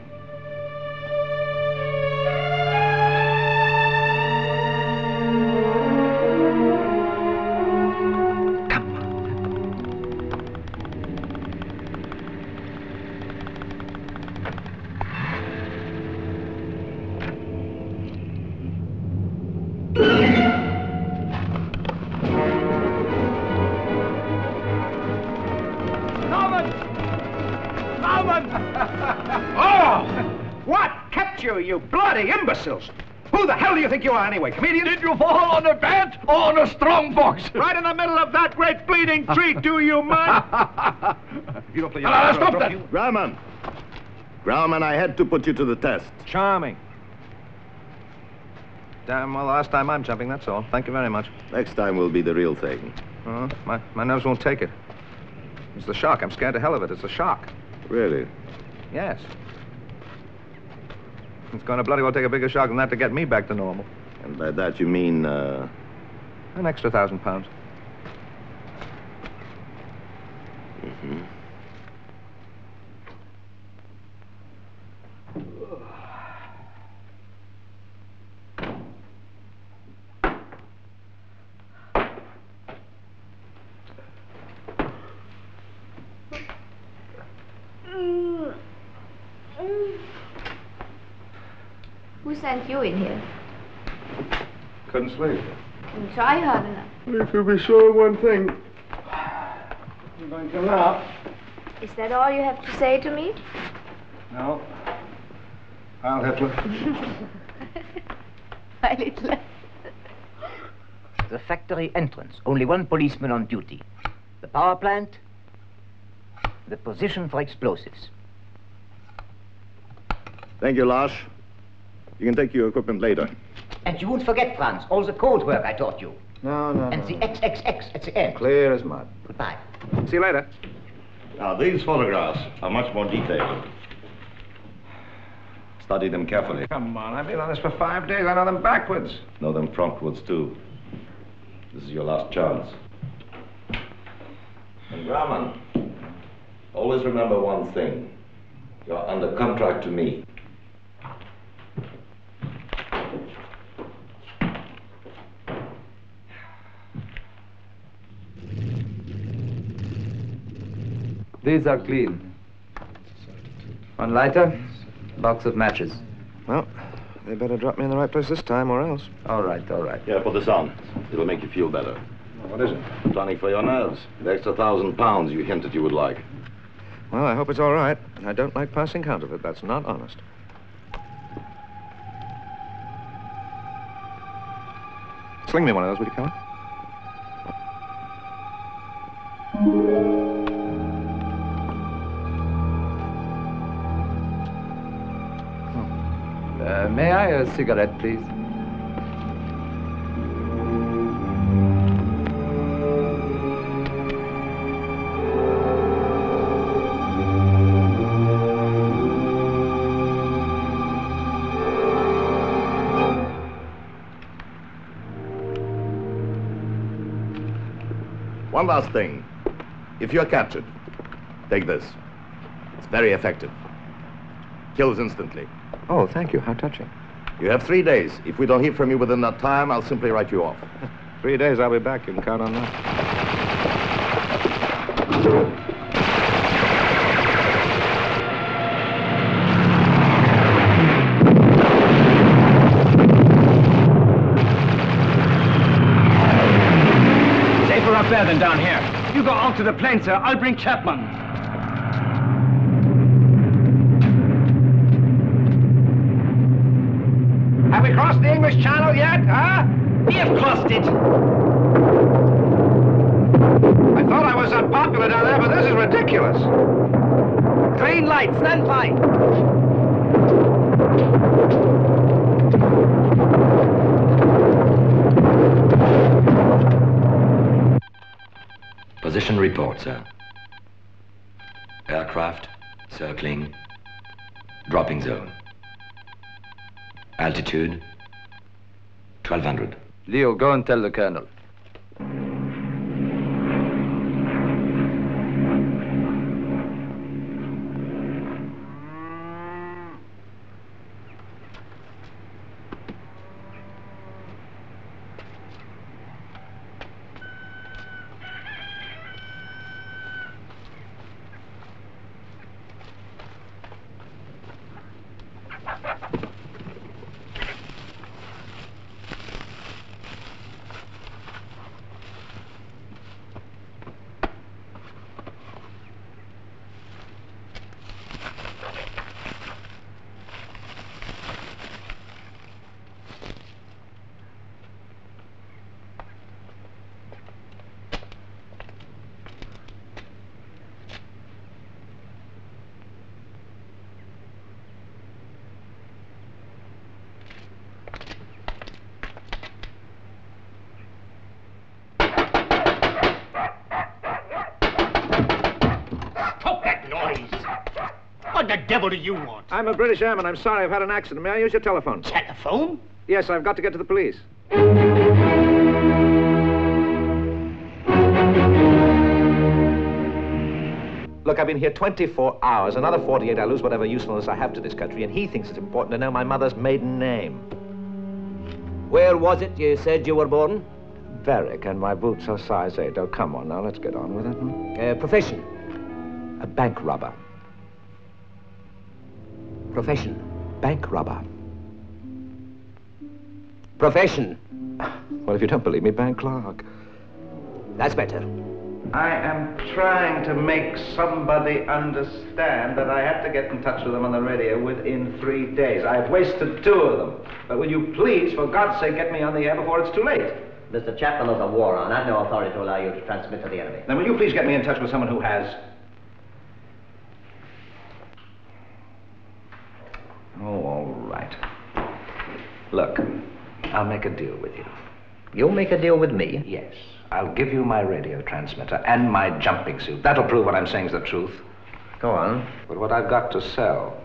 You bloody imbeciles! Who the hell do you think you are anyway, comedian? Did you fall on a bat or on a strong box? Right in the middle of that great bleeding tree, do you mind? You don't play your stop that! Grauman! Grauman, I had to put you to the test. Charming. Damn well, last time I'm jumping, that's all. Thank you very much. Next time will be the real thing. My nerves won't take it. It's the shock. I'm scared to hell of it. It's the shock. Really? Yes. It's going to bloody well take a bigger shock than that to get me back to normal. And by that you mean, an extra £1,000. Mm-hmm. Who sent you in here? Couldn't sleep. Didn't try hard enough. You could be sure of one thing. You're going to laugh. Is that all you have to say to me? No. Heil Hitler. Heil Hitler. The factory entrance. Only one policeman on duty. The power plant. The position for explosives. Thank you, Lars. You can take your equipment later. And you won't forget, Franz, all the code work I taught you. No. And the XXX at the end. Clear as mud. Goodbye. See you later. Now, these photographs are much more detailed. Study them carefully. Come on, I've been on this for 5 days. I know them backwards. Know them frontwards, too. This is your last chance. And Grauman, always remember one thing. You're under contract to me. These are clean. One lighter, box of matches. Well, they better drop me in the right place this time, or else. All right. Yeah, put this on. It'll make you feel better. What is it? Tonic for your nerves. The extra £1,000 you hinted you would like. Well, I hope it's all right. I don't like passing counterfeit. That's not honest. Sling me one of those, will you, Colin? May I a cigarette, please? One last thing. If you're captured, take this. It's very effective. Kills instantly. Oh, thank you. How touching. You have 3 days. If we don't hear from you within that time, I'll simply write you off. 3 days, I'll be back. You can count on that. talk to the plane, sir. I'll bring Chapman. Have we crossed the English Channel yet, huh? We have crossed it. I thought I was unpopular down there, but this is ridiculous. Green light, stand by. Position report, sir. Aircraft circling. Dropping zone. Altitude 1200. Leo, go and tell the colonel. What the devil do you want? I'm a British airman. I'm sorry, I've had an accident. May I use your telephone? Telephone? Yes, I've got to get to the police. Look, I've been here 24 hours. Another 48, I lose whatever usefulness I have to this country, and he thinks it's important to know my mother's maiden name. Where was it you said you were born? Berwick, and my boots are size 8. Oh, come on now, let's get on with it. Profession? A bank robber. Profession? Bank robber. Profession? Well, if you don't believe me, bank clerk. That's better. I am trying to make somebody understand that I have to get in touch with them on the radio within 3 days. I've wasted 2 of them. But will you please, for God's sake, get me on the air before it's too late? Mr. Chapman has a war on. I have no authority to allow you to transmit to the enemy. Then will you please get me in touch with someone who has? Oh, all right. Look, I'll make a deal with you. You'll make a deal with me? Yes. I'll give you my radio transmitter and my jumping suit. That'll prove what I'm saying is the truth. Go on. But what I've got to sell,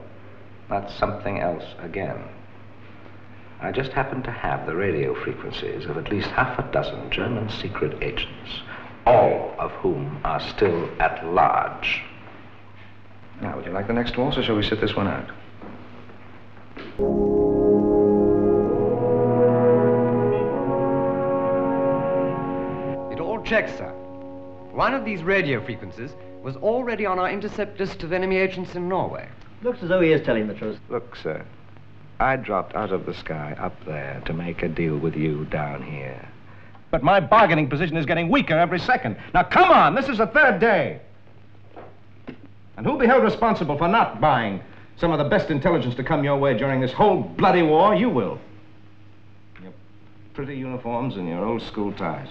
that's something else again. I just happen to have the radio frequencies of at least half a dozen German secret agents, all of whom are still at large. Now, would you like the next waltz, or shall we sit this one out? Check, sir. One of these radio frequencies was already on our intercept list of enemy agents in Norway. Looks as though he is telling the truth. Look, sir, I dropped out of the sky up there to make a deal with you down here. But my bargaining position is getting weaker every second. Now, come on, this is the 3rd day. And who'll be held responsible for not buying some of the best intelligence to come your way during this whole bloody war? You will. Your pretty uniforms and your old school ties.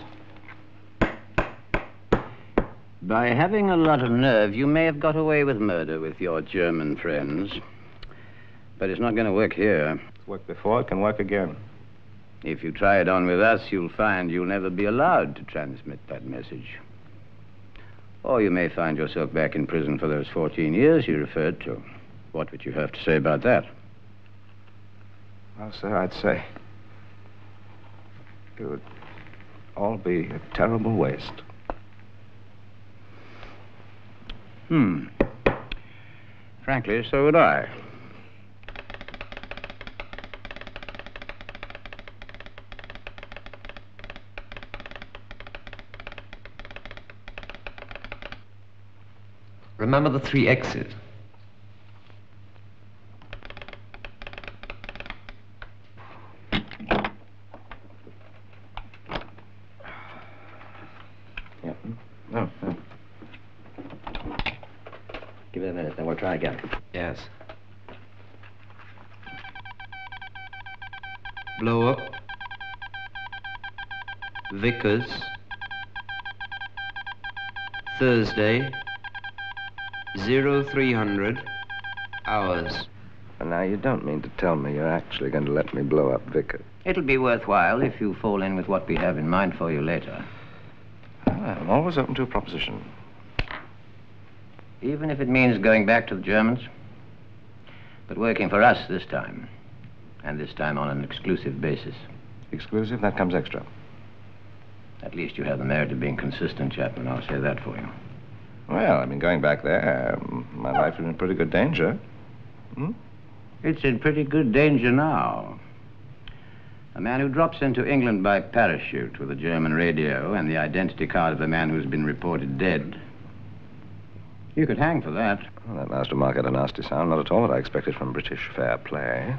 By having a lot of nerve, you may have got away with murder with your German friends. But it's not going to work here. It's worked before, it can work again. If you try it on with us, you'll find you'll never be allowed to transmit that message. Or you may find yourself back in prison for those 14 years you referred to. What would you have to say about that? Well, sir, I'd say it would all be a terrible waste. Frankly, so would I. Remember the 3 X's. Yeah. No, no. Give it a minute, then we'll try again. Yes. Blow up. Vickers. Thursday. 0300 hours. And now, you don't mean to tell me you're actually going to let me blow up Vickers? It'll be worthwhile if you fall in with what we have in mind for you later. I'm always open to a proposition. Even if it means going back to the Germans. But working for us this time. And this time on an exclusive basis. Exclusive? That comes extra. At least you have the merit of being consistent, Chapman. I'll say that for you. Well, I mean, going back there, my life is in pretty good danger. Hmm? It's in pretty good danger now. A man who drops into England by parachute with a German radio and the identity card of a man who's been reported dead. You could hang for that. Well, that last remark had a nasty sound. Not at all what I expected from British fair play.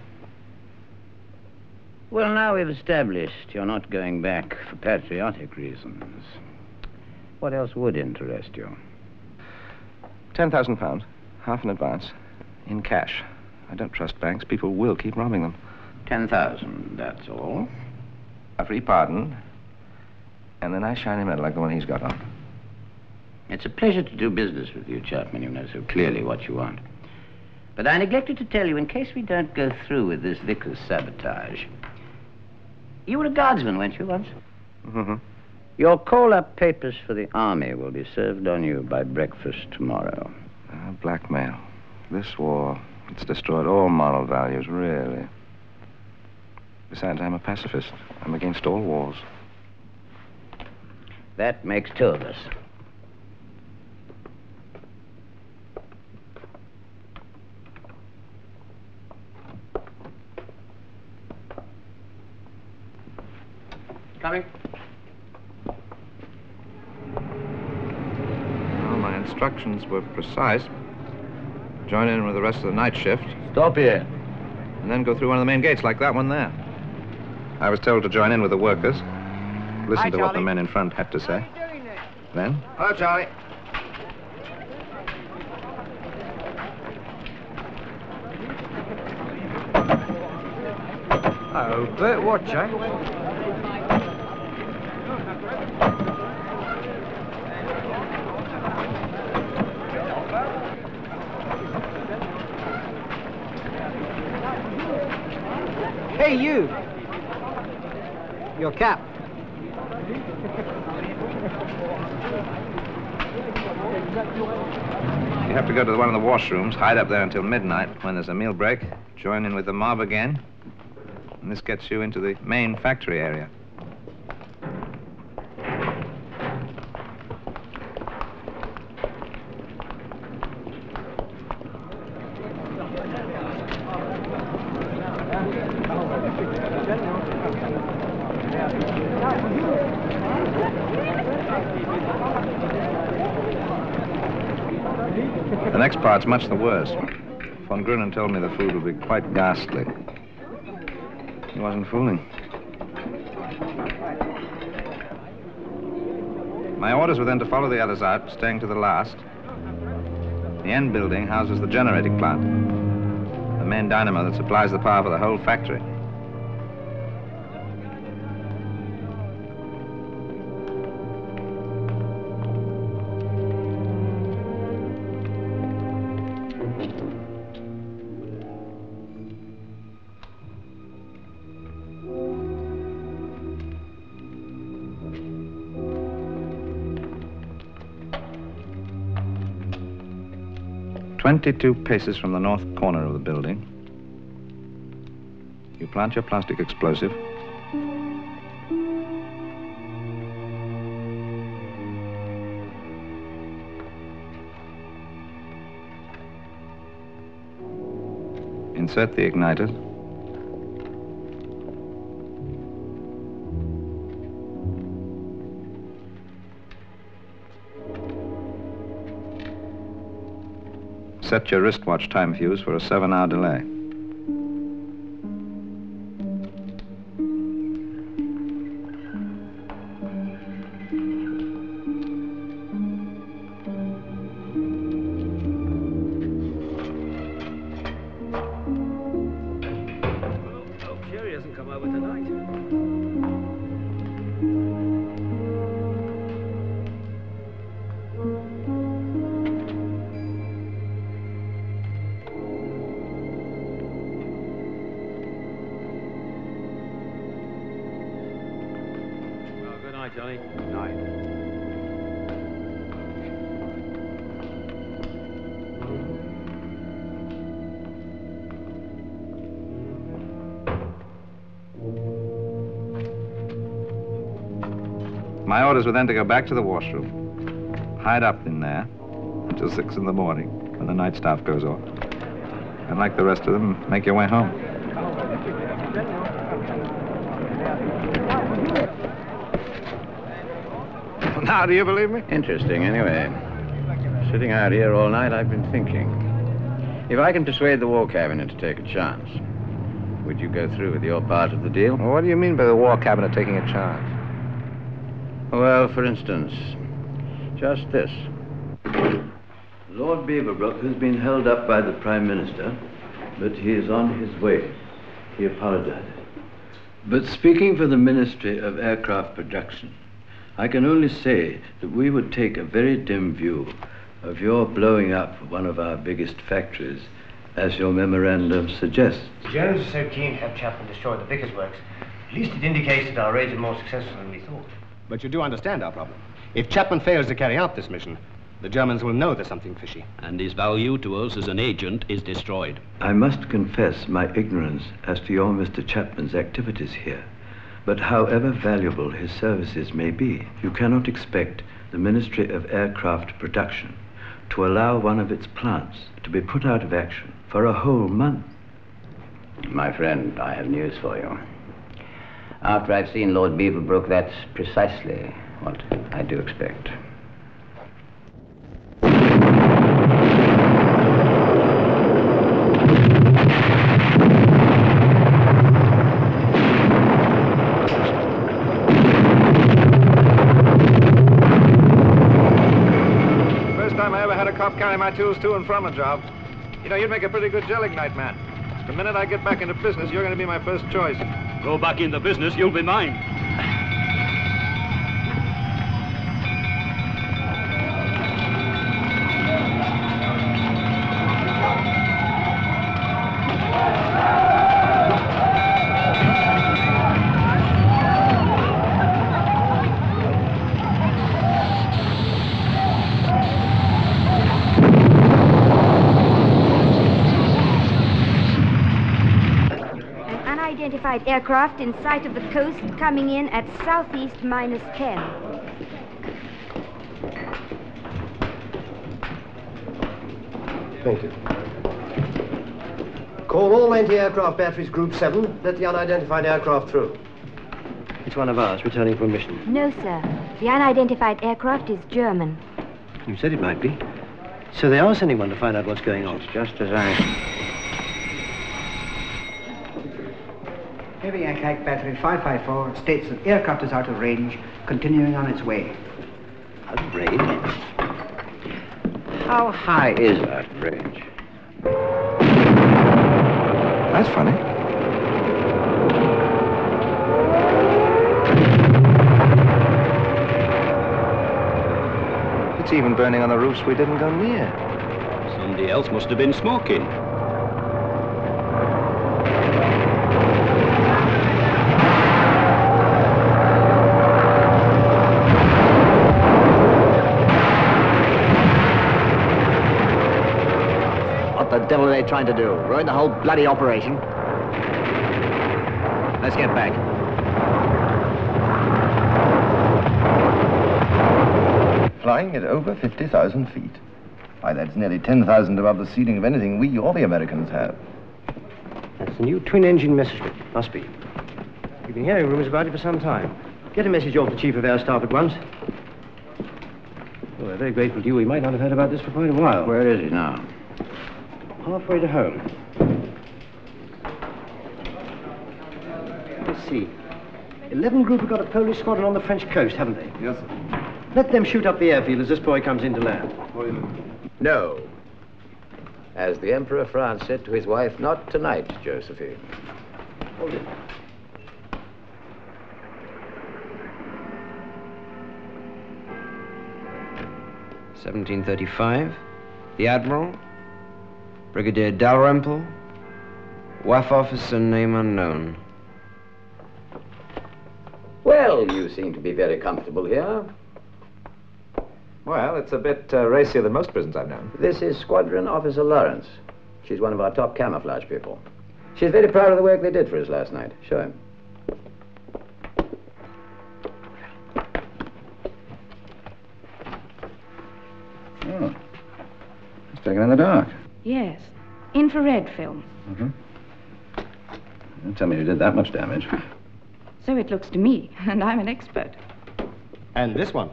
Well, now we've established you're not going back for patriotic reasons. What else would interest you? £10,000, half in advance, in cash. I don't trust banks. People will keep robbing them. 10,000, that's all. A free pardon, and a nice shiny medal like the one he's got on. It's a pleasure to do business with you, Chapman. You know so clearly what you want. But I neglected to tell you, in case we don't go through with this Vickers sabotage. You were a guardsman, weren't you, once? Mm-hmm. Your call-up papers for the army will be served on you by breakfast tomorrow. Blackmail. This war, it's destroyed all moral values, really. Besides, I'm a pacifist. I'm against all wars. That makes two of us. Coming. Well, my instructions were precise. Join in with the rest of the night shift. Stop here. And then go through one of the main gates like that one there. I was told to join in with the workers. Listen Hi, to what the Charlie. men in front had to say. Then? Hello, Charlie. Oh, Bert, watch, eh? Hey, you! Your cap. You have to go to one of the washrooms, hide up there until midnight. When there's a meal break, join in with the mob again. And this gets you into the main factory area. The next part's much the worst. Von Grunen told me the food would be quite ghastly. He wasn't fooling. My orders were then to follow the others out, staying to the last. The end building houses the generating plant, the main dynamo that supplies the power for the whole factory. "22 paces from the north corner of the building, you plant your plastic explosive. Insert the igniter. Set your wristwatch time fuse for a 7-hour delay. Johnny. Night. My orders were then to go back to the washroom, hide up in there until 6 in the morning when the night staff goes off. And like the rest of them, make your way home. Now, do you believe me? Interesting, anyway. Sitting out here all night, I've been thinking. If I can persuade the War Cabinet to take a chance, would you go through with your part of the deal? Well, what do you mean by the War Cabinet taking a chance? Well, for instance, just this. Lord Beaverbrook has been held up by the Prime Minister, but he is on his way. He apologized. But speaking for the Ministry of Aircraft Production, I can only say that we would take a very dim view of your blowing up one of our biggest factories, as your memorandum suggests. Jones is so keen to have Chapman destroy the Vickers works. At least it indicates that our raids are more successful than we thought. But you do understand our problem. If Chapman fails to carry out this mission, the Germans will know there's something fishy. And his value to us as an agent is destroyed. I must confess my ignorance as to your Mr. Chapman's activities here. But however valuable his services may be, you cannot expect the Ministry of Aircraft Production to allow one of its plants to be put out of action for a whole month. My friend, I have news for you. After I've seen Lord Beaverbrook, that's precisely what I do expect. First time I ever had a cop carry my tools to and from a job. You know, you'd make a pretty good Gelignite man. The minute I get back into business, you're going to be my first choice. Go back into business, you'll be mine. Unidentified aircraft in sight of the coast coming in at southeast -10. Thank you. Call all anti-aircraft batteries, Group 7. Let the unidentified aircraft through. It's one of ours, returning from mission. No, sir. The unidentified aircraft is German. You said it might be. So they are sending one to find out what's going on. It's just as I... Heavy attack battery 554 states that aircraft is out of range, continuing on its way. Out of range? How high is that range? That's funny. It's even burning on the roofs we didn't go near. Somebody else must have been smoking. What the devil are they trying to do? Ruin the whole bloody operation? Let's get back. Flying at over 50,000 feet. Why, that's nearly 10,000 above the ceiling of anything we or the Americans have. That's the new twin-engine Messerschmitt. Must be. We've been hearing rumors about it for some time. Get a message off the Chief of Air Staff at once. Oh, we're very grateful to you. We might not have heard about this for quite a while. Where is he now? Halfway to home. Let's see. 11 Group have got a Polish squadron on the French coast, haven't they? Yes, sir. Let them shoot up the airfield as this boy comes into land. No. As the Emperor of France said to his wife, not tonight, Josephine. Hold it. (1735), the Admiral, Brigadier Dalrymple, WAF officer, name unknown. Well, Well, you seem to be very comfortable here. Well, it's a bit racier than most prisons I've known. This is Squadron Officer Lawrence. She's one of our top camouflage people. She's very proud of the work they did for us last night. Show him. Oh. It's taken in the dark. Yes. Infrared film. Mm-hmm. Don't tell me you did that much damage. So it looks to me, and I'm an expert. And this one?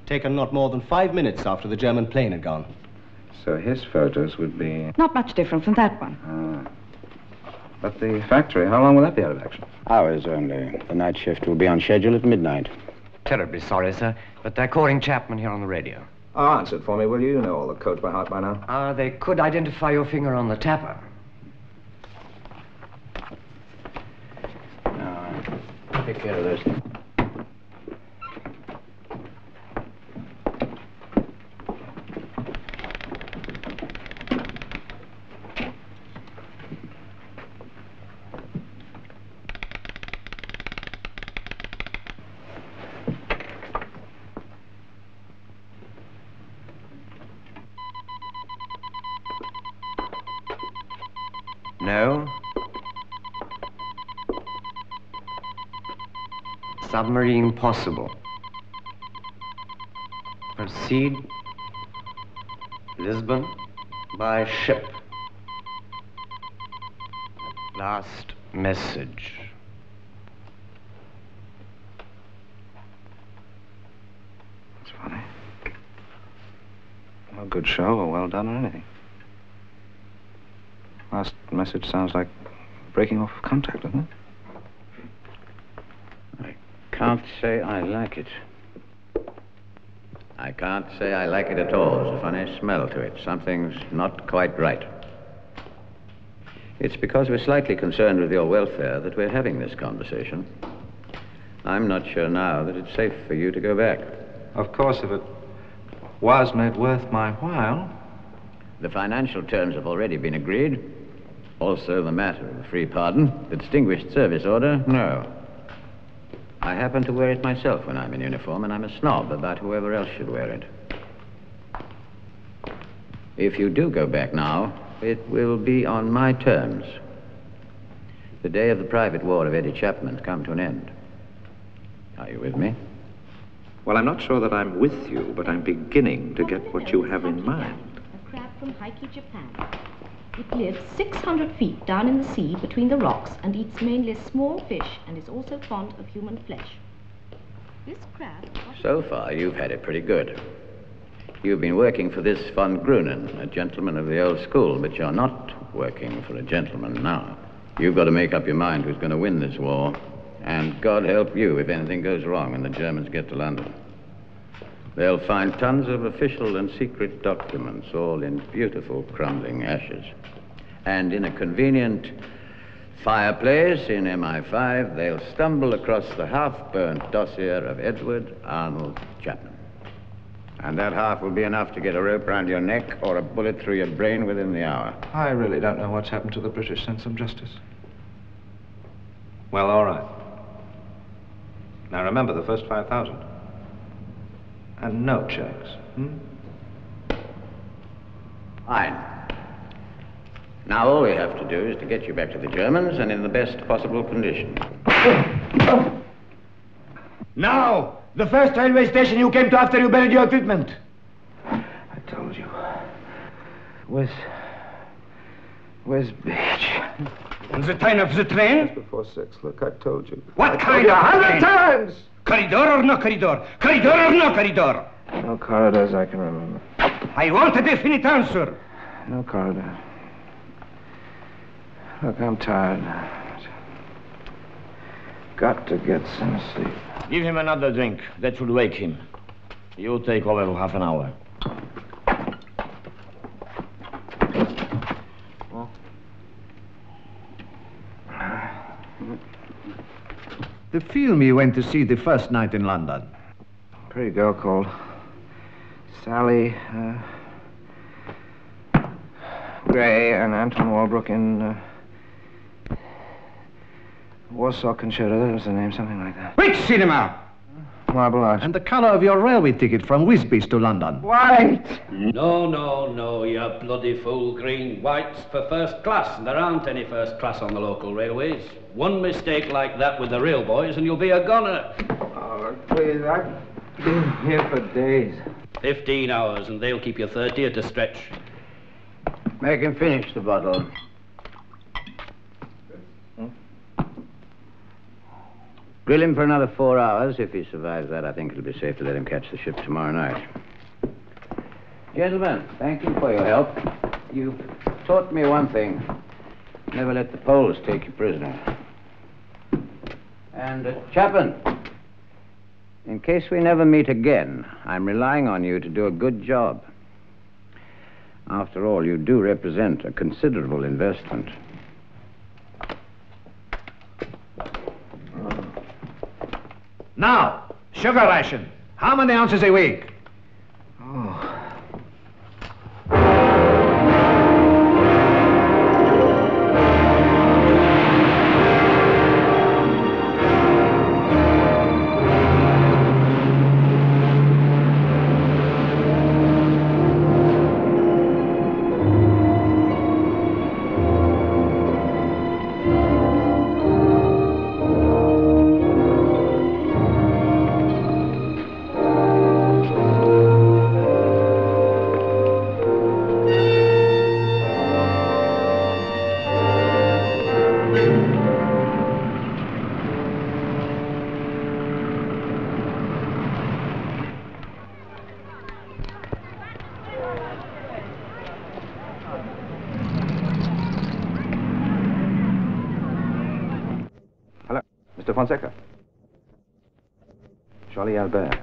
Taken not more than 5 minutes after the German plane had gone. So his photos would be... Not much different from that one. But the factory, how long will that be out of action? Hours only. The night shift will be on schedule at midnight. Terribly sorry, sir, but they're calling Chapman here on the radio. Oh, answer it for me, will you? You know all the codes by heart by now. They could identify your finger on the tapper. Take care of those things. No. Submarine possible. Proceed. Lisbon by ship. Last message. That's funny. No good show or well done or anything. Last message sounds like breaking off contact, doesn't it? Can't say I like it. I can't say I like it at all. There's a funny smell to it. Something's not quite right. It's because we're slightly concerned with your welfare that we're having this conversation. I'm not sure now that it's safe for you to go back. Of course, if it was made worth my while. The financial terms have already been agreed. Also the matter of the free pardon. The distinguished service order, no. I happen to wear it myself when I'm in uniform, and I'm a snob about whoever else should wear it. If you do go back now, it will be on my terms. The day of the private war of Eddie Chapman's come to an end. Are you with me? Well, I'm not sure that I'm with you, but I'm beginning to get what you have in mind. A crab from Heike, Japan. It lives 600 feet down in the sea between the rocks and eats mainly small fish and is also fond of human flesh. This crab... So far, you've had it pretty good. You've been working for this von Grunen, a gentleman of the old school, but you're not working for a gentleman now. You've got to make up your mind who's going to win this war. And God help you if anything goes wrong and the Germans get to London. They'll find tons of official and secret documents, all in beautiful crumbling ashes. And in a convenient fireplace in MI5, they'll stumble across the half-burnt dossier of Edward Arnold Chapman. And that half will be enough to get a rope round your neck or a bullet through your brain within the hour. I really don't know what's happened to the British sense of justice. Well, all right. Now remember the first 5,000. And no checks. Fine. Now all we have to do is to get you back to the Germans and in the best possible condition. Now! The first railway station you came to after you buried your equipment. I told you. Where's Beach? On the time of the train? Just before 6. Look, I told you. What kind of 100 times! Corridor or no corridor? Corridor or no corridor? No corridors I can remember. I want a definite answer. No corridor. Look, I'm tired. Got to get some sleep. Give him another drink. That should wake him. You take over half an hour. The film you went to see the first night in London. Pretty girl called Sally Gray and Anton Walbrook in Warsaw Concerto, that was the name, something like that. Which cinema? Marble Arch. And the colour of your railway ticket from Wisbeach to London. White! No, no, no, you bloody fool. Green. White's for first class, and there aren't any first class on the local railways. One mistake like that with the real boys, and you'll be a goner. Oh, please, I've been here for days. 15 hours, and they'll keep you 30 at a stretch. Make him finish the bottle. Grill him for another 4 hours. If he survives that, I think it'll be safe to let him catch the ship tomorrow night. Gentlemen, thank you for your help. You've taught me one thing. Never let the Poles take you prisoner. And, Chapman, in case we never meet again, I'm relying on you to do a good job. After all, you do represent a considerable investment. Now, sugar ration. How many ounces a week? Mr. Fonseca. Jolly Albert.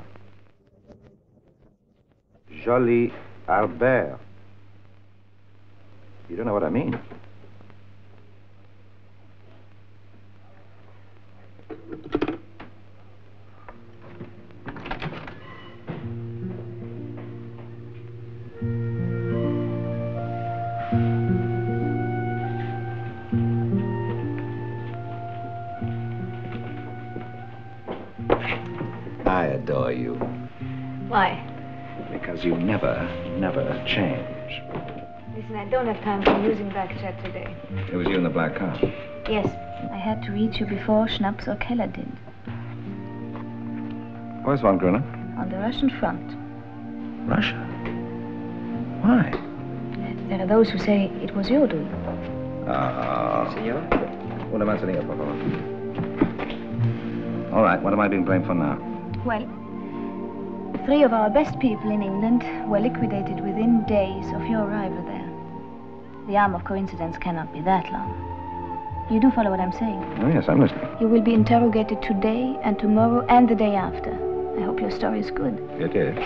Jolly Albert. You don't know what I mean. I adore you. Why? Because you never change. Listen, I don't have time for amusing back chat today. It was you in the black car. Yes, I had to reach you before Schnaps or Keller did. Where's Von Gruner? On the Russian front. Russia? Why? There are those who say it was your doing. Senor? Una manzanilla, por favor. All right, what am I being blamed for now? Well, 3 of our best people in England were liquidated within days of your arrival there. The arm of coincidence cannot be that long. You do follow what I'm saying? Oh, yes, I'm listening. You will be interrogated today and tomorrow and the day after. I hope your story is good. It is.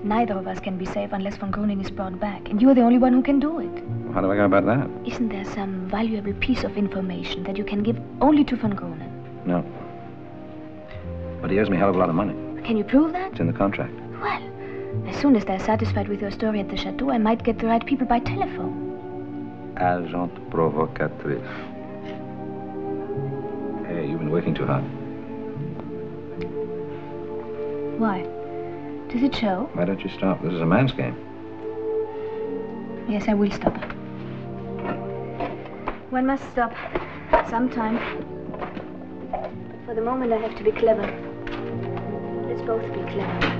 Neither of us can be safe unless Von Gruner is brought back, and you're the only one who can do it. How do I go about that? Isn't there some valuable piece of information that you can give only to Von Gruner? No. But he owes me a hell of a lot of money. Can you prove that? It's in the contract. Well, as soon as they're satisfied with your story at the chateau, I might get the right people by telephone. Agent provocatrice. Hey, you've been working too hard. Why? Does it show? Why don't you stop? This is a man's game. Yes, I will stop. One must stop. Sometime. But for the moment, I have to be clever. Let's both be clever.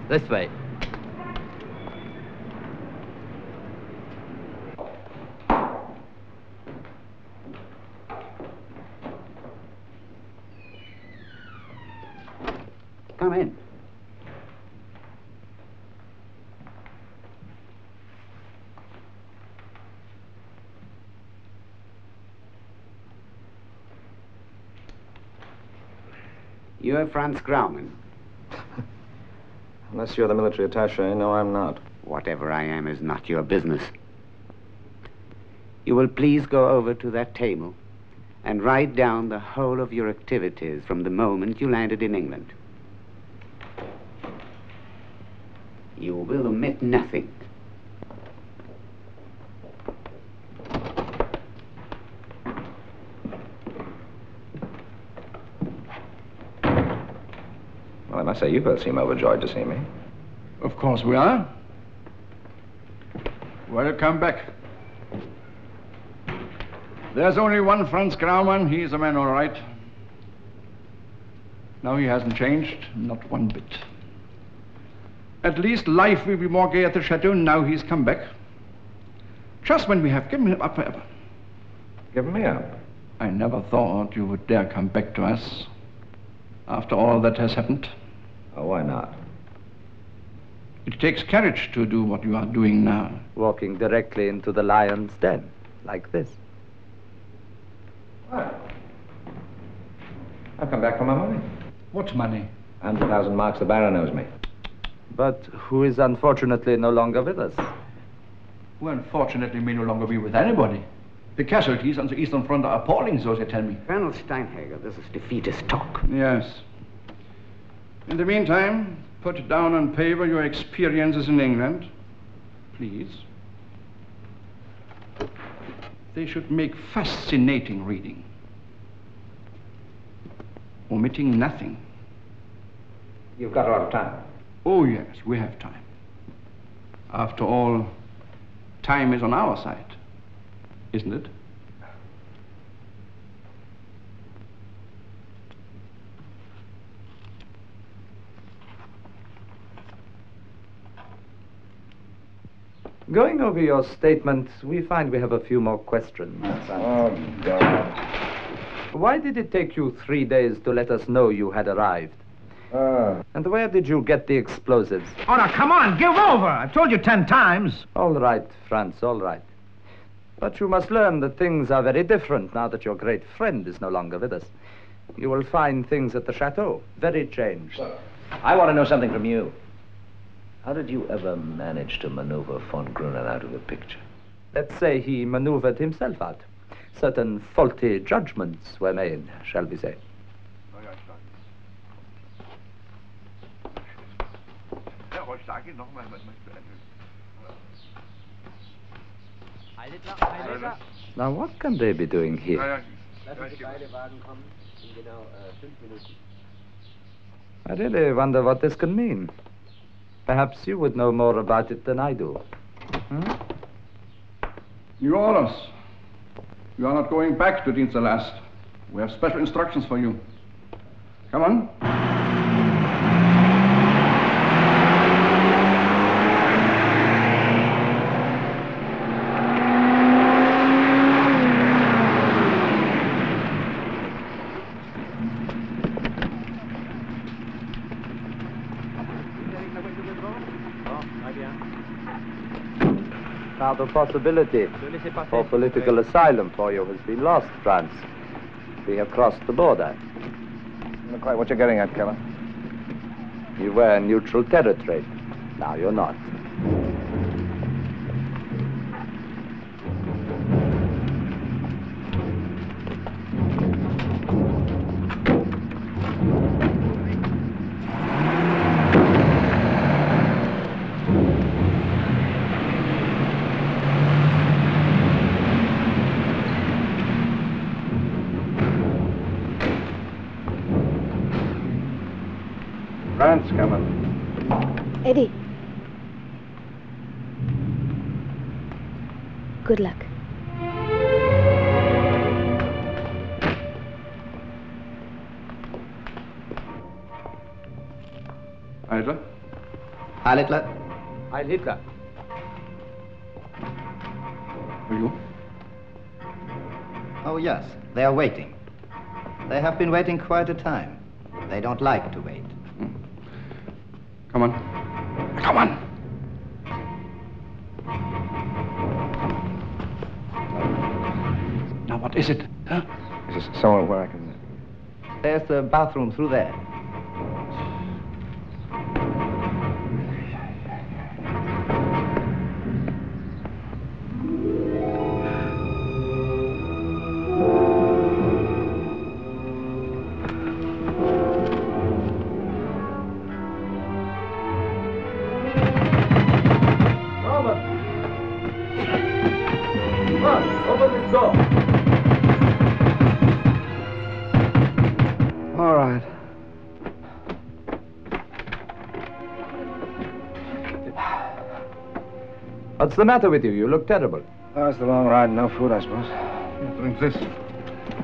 This way. Come in. You're Franz Grauman. Unless you're the military attaché, no, I'm not. Whatever I am is not your business. You will please go over to that table and write down the whole of your activities from the moment you landed in England. You will omit nothing. Well, I must say, you both seem overjoyed to see me. Of course we are. Welcome back. There's only one Franz Graumann. He's a man all right. No, he hasn't changed, not one bit. At least life will be more gay at the chateau now he's come back. Just when we have given him up forever. Given me up? I never thought you would dare come back to us after all that has happened. Oh, why not? It takes courage to do what you are doing now. Walking directly into the lion's den, like this. What? I've come back for my money. What money? 100,000 marks, the Baron owes me. But who is unfortunately no longer with us. Who unfortunately may no longer be with anybody. The casualties on the Eastern Front are appalling, so they tell me. Colonel Steinhager, this is defeatist talk. Yes. In the meantime, put down on paper your experiences in England, please. They should make fascinating reading, omitting nothing. You've got a lot of time. Oh, yes, we have time. After all, time is on our side, isn't it? Going over your statement, we find we have a few more questions. Oh, God. Why did it take you 3 days to let us know you had arrived? And where did you get the explosives? Oh, now, come on, give over. I've told you 10 times. All right, Franz, all right. But you must learn that things are very different now that your great friend is no longer with us. You will find things at the chateau very changed. I want to know something from you. How did you ever manage to maneuver von Grunen out of the picture? Let's say he maneuvered himself out. Certain faulty judgments were made, shall we say. Now, what can they be doing here? I really wonder what this can mean. Perhaps you would know more about it than I do. Your orders. You are not going back to Dienst der Last. We have special instructions for you. Come on. Now the possibility for political asylum for you has been lost, Franz. We have crossed the border. Not quite what you're getting at, Keller. You were in neutral territory. Now you're not. Franz, come on. Eddie. Good luck. Hitler? Heil Hitler. Heil Hitler. Are you? Oh, yes. They are waiting. They have been waiting quite a time. They don't like to wait. Come on. Come on! Now, what is it? Huh? Is this somewhere where I can... There's the bathroom through there. right. What's the matter with you? You look terrible. Oh, it's the long ride and no food, I suppose. Drink this.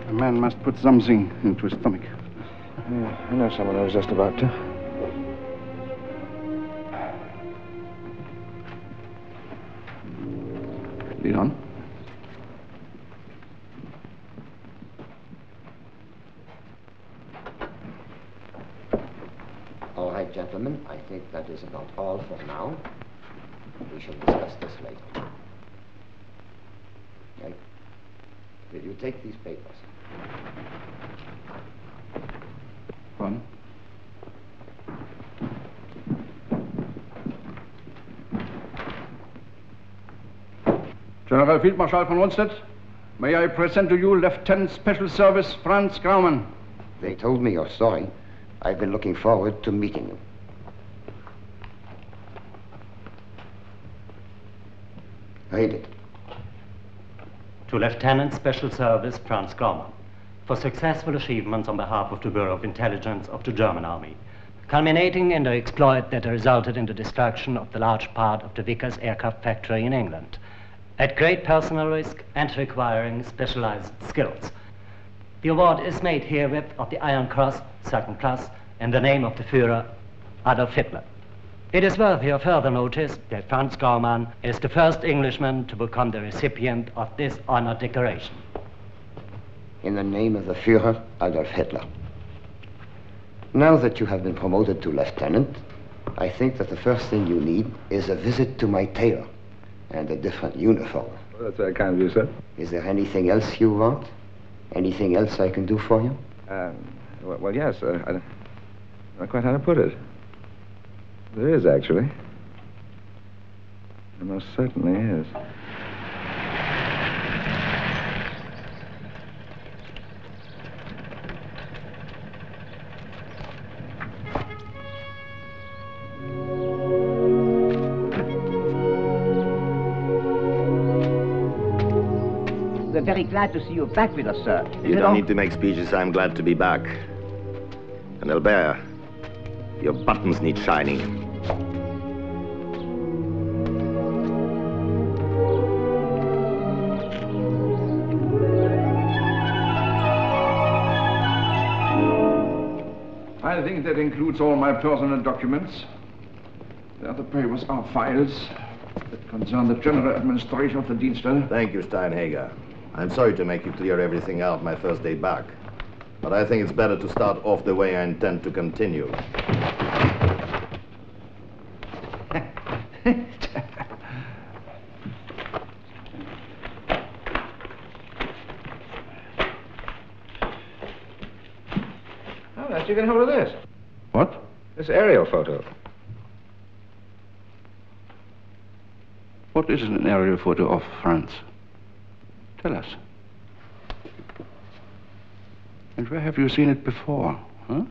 A man must put something into his stomach. Yeah, I know someone who was just about to. Lead on. All right, gentlemen, I think that is about all for now. We shall discuss this later. Right. Will you take these papers? One. General Field Marshal von Rundstedt, may I present to you Lieutenant Special Service Franz Graumann. They told me you're sorry. I've been looking forward to meeting you. Read it. To Lieutenant Special Service Franz Graumann, for successful achievements on behalf of the Bureau of Intelligence of the German Army, culminating in the exploit that resulted in the destruction of the large part of the Vickers aircraft factory in England, at great personal risk and requiring specialized skills. The award is made herewith of the Iron Cross, 2nd class, in the name of the Führer, Adolf Hitler. It is worthy of further notice that Franz Graumann is the first Englishman to become the recipient of this honored decoration. In the name of the Führer, Adolf Hitler. Now that you have been promoted to lieutenant, I think that the first thing you need is a visit to my tailor and a different uniform. Well, that's very kind of you, sir. Is there anything else you want? Anything else I can do for you? Well, yes. I don't know quite how to put it. There is, actually. There most certainly is. We're very glad to see you back with us, sir. You don't need to make speeches. I'm glad to be back. And Albert, your buttons need shining. I think that includes all my personal documents. The other papers are files that concern the general administration of the Dienststelle. Thank you, Steinhager. I'm sorry to make you clear everything out my first day back. But I think it's better to start off the way I intend to continue. How did you get hold of this? What? This aerial photo. What is an aerial photo of France? Tell us. And where have you seen it before, huh?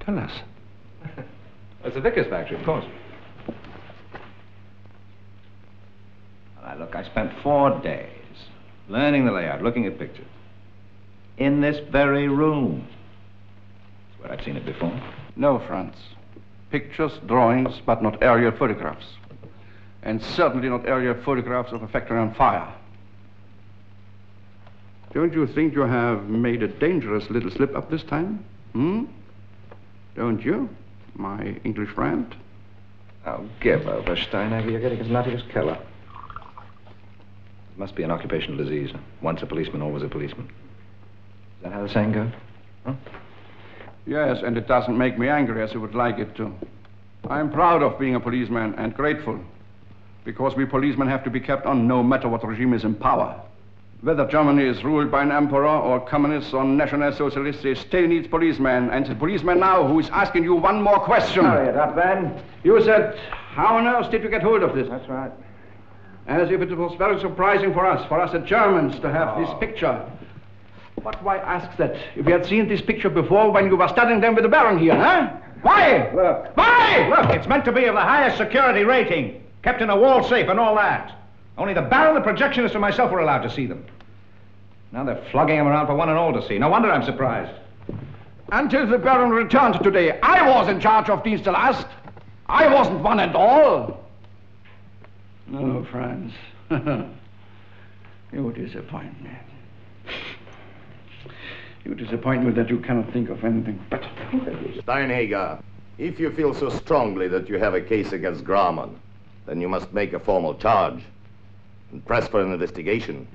Tell us. It's the Vickers factory, of course. Now, look, I spent 4 days learning the layout, looking at pictures. In this very room. That's where I'd seen it before. No, Franz. Pictures, drawings, but not aerial photographs. And certainly not aerial photographs of a factory on fire. Don't you think you have made a dangerous little slip-up this time? Don't you, my English friend? Oh, give over, Steinhager. You're getting as nutty as Keller. It must be an occupational disease. Once a policeman, always a policeman. Is that how the saying goes? Huh? Yes, and it doesn't make me angry as you would like it to. I'm proud of being a policeman and grateful. Because we policemen have to be kept on no matter what regime is in power. Whether Germany is ruled by an emperor or communists or national socialists, they still needs policemen. And it's a policeman now who is asking you one more question. Hurry it up, Ben. You said, how on earth did you get hold of this? That's right. As if it was very surprising for us the Germans, to have this picture. But why ask that? If you had seen this picture before when you were studying them with the Baron here, huh? Why? Look. Why? Look, it's meant to be of the highest security rating. Kept in a wall safe and all that. Only the Baron, the projectionist, and myself were allowed to see them. Now they're flogging them around for one and all to see. No wonder I'm surprised. Until the Baron returned today, I was in charge of Dienst der Last. I wasn't one and all. No, Franz. You disappoint me. You disappoint me that you cannot think of anything better. Steinhager, if you feel so strongly that you have a case against Grauman, then you must make a formal charge and press for an investigation.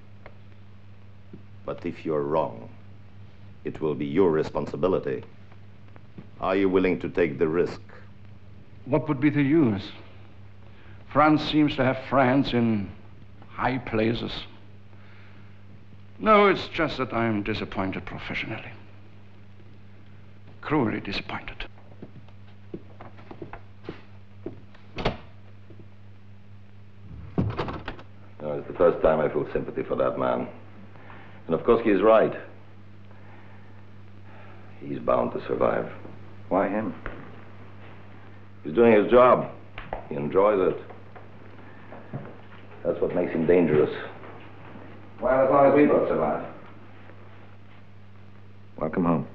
But if you're wrong, it will be your responsibility. Are you willing to take the risk? What would be the use? Franz seems to have friends in high places. No, it's just that I'm disappointed professionally. Cruelly disappointed. No, it's the first time I feel sympathy for that man. And of course he is right. He's bound to survive. Why him? He's doing his job. He enjoys it. That's what makes him dangerous. Well, as long as we both survive. Welcome home.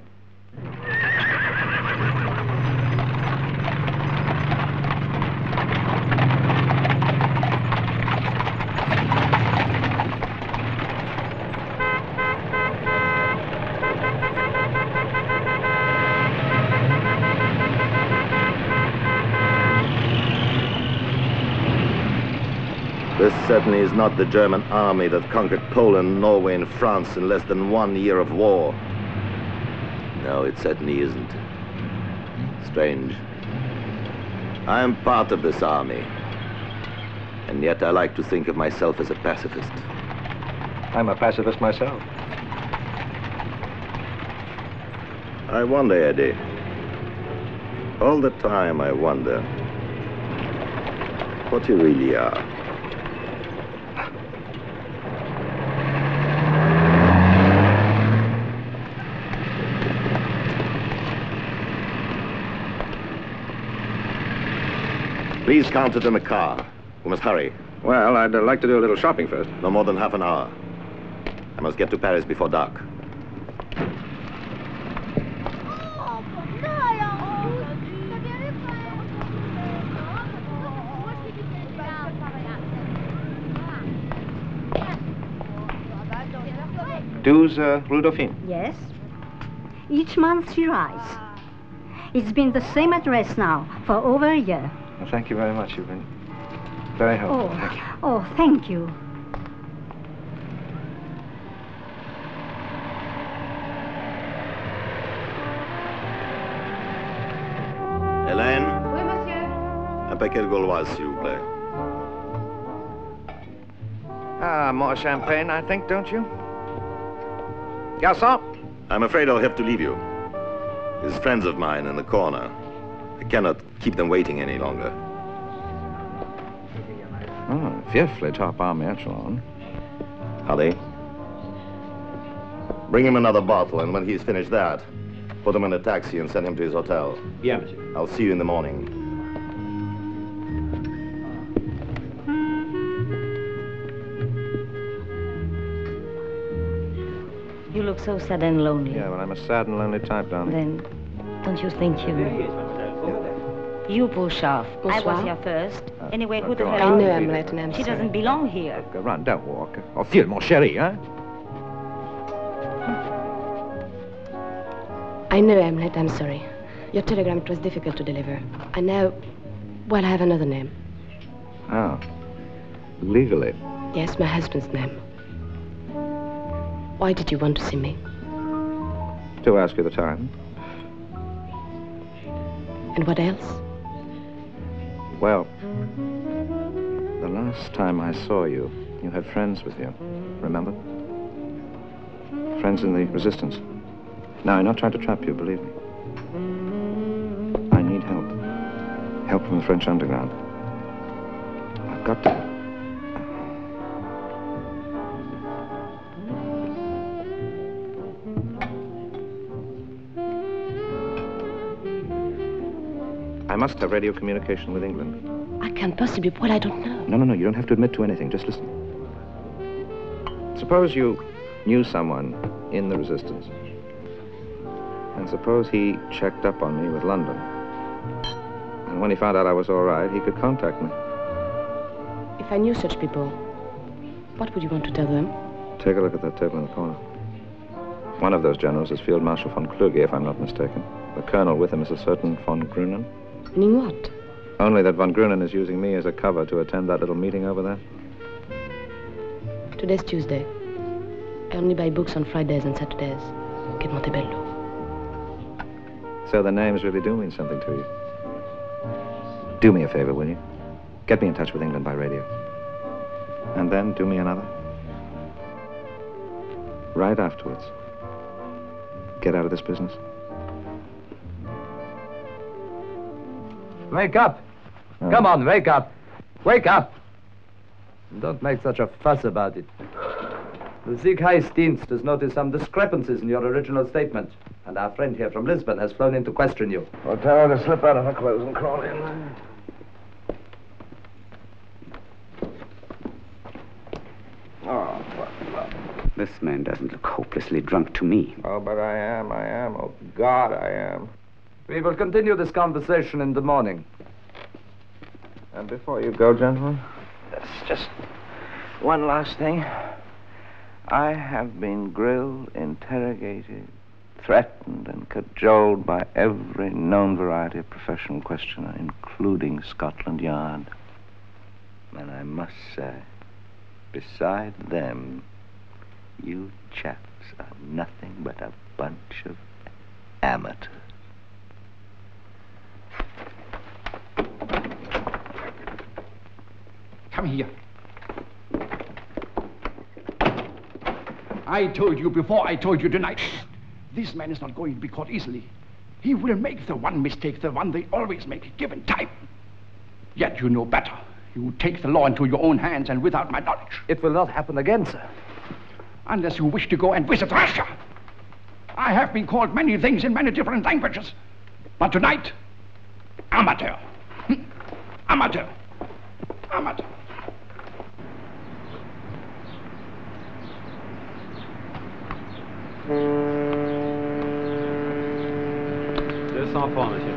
This certainly is not the German army that conquered Poland, Norway, and France in less than 1 year of war. No, it certainly isn't. Strange. I am part of this army. And yet I like to think of myself as a pacifist. I'm a pacifist myself. I wonder, Eddie. All the time I wonder what you really are. Please count it in the car. We must hurry. Well, I'd like to do a little shopping first. No more than half an hour. I must get to Paris before dark. Douze, Rue Dauphine. Yes. Each month she writes. It's been the same address now for over a year. Well, thank you very much. You've been very helpful. Oh, Thank you. oh, thank you. Hélène? Oui, monsieur. Un paquet de Gauloises, s'il vous plaît. Ah, more champagne, I think, don't you? Garçon? I'm afraid I'll have to leave you. There's friends of mine in the corner. I cannot keep them waiting any longer. Oh, fearfully top army echelon. Holly, bring him another bottle, and when he's finished that, put him in a taxi and send him to his hotel. Bien, monsieur. I'll see you in the morning. You look so sad and lonely. Yeah, well, I'm a sad and lonely type, darling. Then, don't you think you... You push off. I was Bonsoir. here first. Anyway, who the go hell on. I are know you? I'm late and I'm She sorry. doesn't belong here. Go run, don't walk. Oh, file, mon chéri, hein? I know I'm late, I'm sorry. Your telegram, it was difficult to deliver. And now, well, I have another name. Oh. Legally. Yes, my husband's name. Why did you want to see me? To ask you the time. And what else? Well, the last time I saw you, you had friends with you. Remember? Friends in the resistance. Now, I'm not trying to trap you, believe me. I need help. Help from the French underground. I've got to. I must have radio communication with England. I can't possibly. Well, I don't know. No, you don't have to admit to anything. Just listen. Suppose you knew someone in the resistance. And suppose he checked up on me with London. And when he found out I was all right, he could contact me. If I knew such people, what would you want to tell them? Take a look at that table in the corner. One of those generals is Field Marshal von Kluge, if I'm not mistaken. The colonel with him is a certain von Grunen. Meaning what? Only that von Grunen is using me as a cover to attend that little meeting over there. Today's Tuesday. I only buy books on Fridays and Saturdays. Che Montebello. So the names really do mean something to you. Do me a favor, will you? Get me in touch with England by radio. And then do me another. Right afterwards. Get out of this business. Wake up! Come on, wake up! Wake up! And don't make such a fuss about it. The Sicherheitsdienst has noticed some discrepancies in your original statement, and our friend here from Lisbon has flown in to question you. Well, tell her to slip out of her clothes and crawl in. Oh, well. This man doesn't look hopelessly drunk to me. Oh, but I am. Oh, God, I am. We will continue this conversation in the morning. And before you go, gentlemen, that's just one last thing. I have been grilled, interrogated, threatened, and cajoled by every known variety of professional questioner, including Scotland Yard. And I must say, beside them, you chaps are nothing but a bunch of amateurs. Come here. I told you before, I told you tonight. This man is not going to be caught easily. He will make the one mistake, the one they always make, given time. Yet you know better. You take the law into your own hands and without my knowledge. It will not happen again, sir. Unless you wish to go and visit Russia. I have been called many things in many different languages. But tonight, amateur. Amateur. Amateur. 200 francs, monsieur.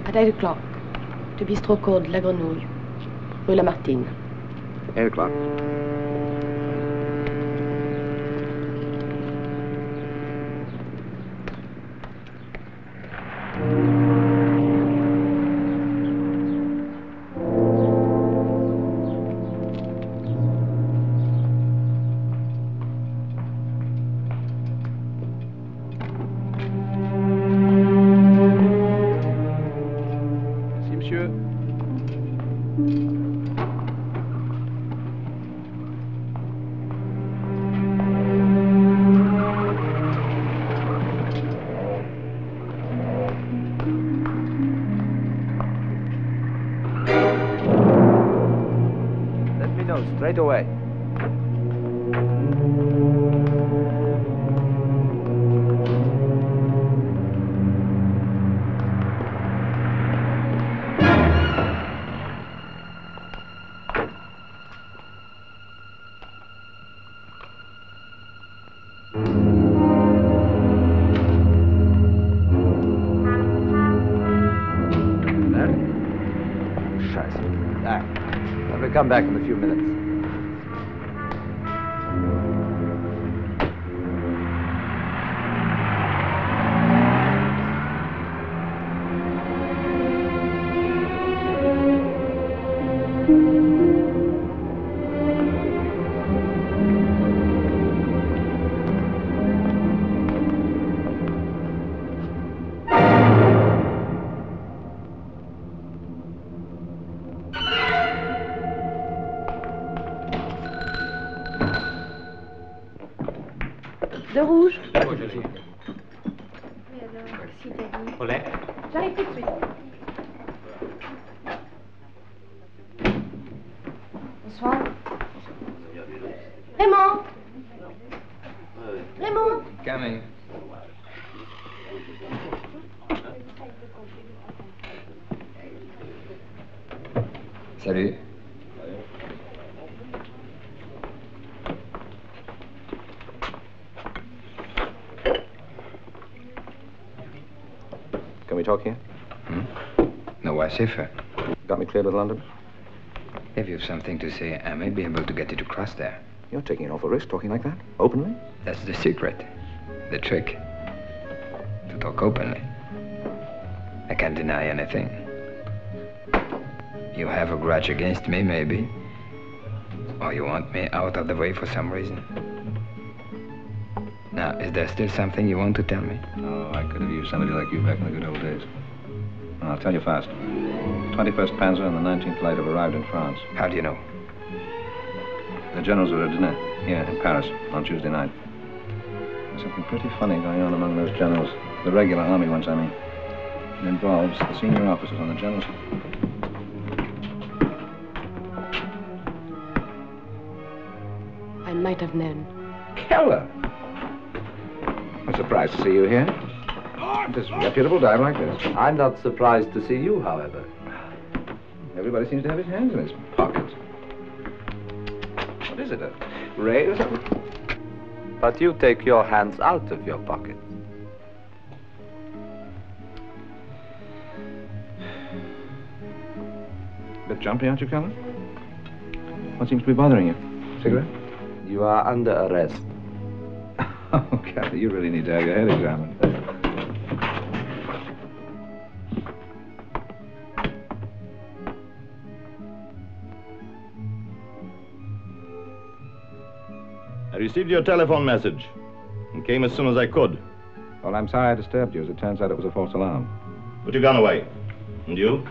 At 8 o'clock, to bistro called La Grenouille, Rue Lamartine. 8 o'clock. Straight away. Scheiße. I will come back in a few minutes. De rouge. Paulet. J'arrive tout de suite. Bonsoir. Raymond. Raymond. Coming. Salut. Can we talk here? No, I safer. Got me cleared with London? If you've something to say, I may be able to get you to cross there. You're taking an awful risk talking like that? Openly? That's the secret. The trick. To talk openly. I can't deny anything. You have a grudge against me, maybe. Or you want me out of the way for some reason. Now, is there still something you want to tell me? Oh, I could have used somebody like you back in the good old days. Well, I'll tell you fast. 21st Panzer and the 19th Light have arrived in France. How do you know? The generals were at dinner here in Paris on Tuesday night. There's something pretty funny going on among those generals. The regular army ones, I mean. It involves the senior officers on the generals. I might have known. Keller! I'm surprised to see you here. This reputable dive like this. I'm not surprised to see you, however. Everybody seems to have his hands in his pockets. What is it, a raid or something? But you take your hands out of your pocket. Bit jumpy, aren't you, Keller? What seems to be bothering you? Cigarette? You are under arrest. Oh, Keller, you really need to have your head examined. I received your telephone message and came as soon as I could. Well, I'm sorry I disturbed you. As it turns out, it was a false alarm. Put your gun away. And you?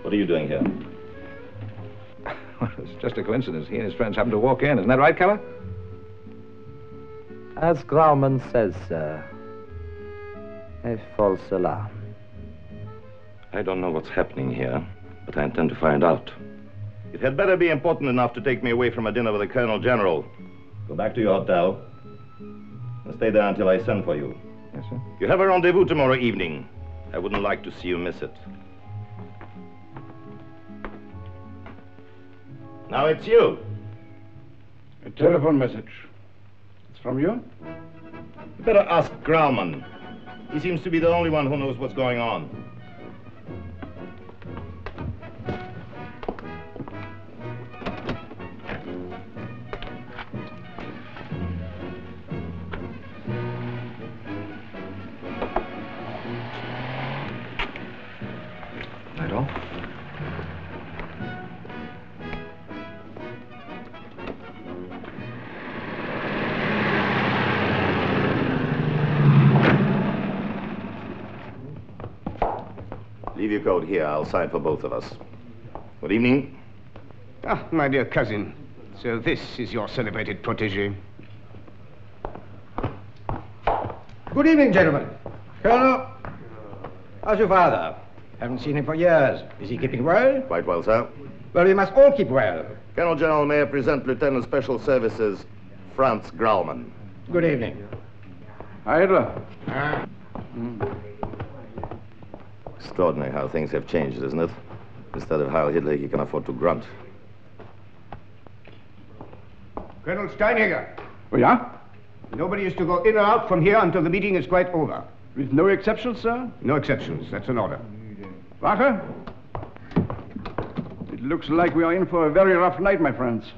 What are you doing here? Well, it's just a coincidence. He and his friends happened to walk in. Isn't that right, Keller? As Grauman says, sir, a false alarm. I don't know what's happening here, but I intend to find out. It had better be important enough to take me away from a dinner with the Colonel General. Go back to your hotel and stay there until I send for you. Yes, sir. You have a rendezvous tomorrow evening. I wouldn't like to see you miss it. Now it's you. A telephone message. It's from you? You better ask Grauman. He seems to be the only one who knows what's going on. That all? Leave your coat here. I'll sign for both of us. Good evening. Ah, my dear cousin. So this is your celebrated protégé. Good evening, gentlemen. Colonel, how's your father? Haven't seen him for years. Is he keeping well? Quite well, sir. Well, we must all keep well. Colonel General, may I present Lieutenant Special Services Franz Grauman. Good evening. Hitler. Extraordinary how things have changed, isn't it? Instead of Heil Hitler, he can afford to grunt. Colonel Steinhager. Oh, yeah? Nobody is to go in or out from here until the meeting is quite over. With no exceptions, sir? No exceptions. That's an order. Wache? It looks like we are in for a very rough night, my friends.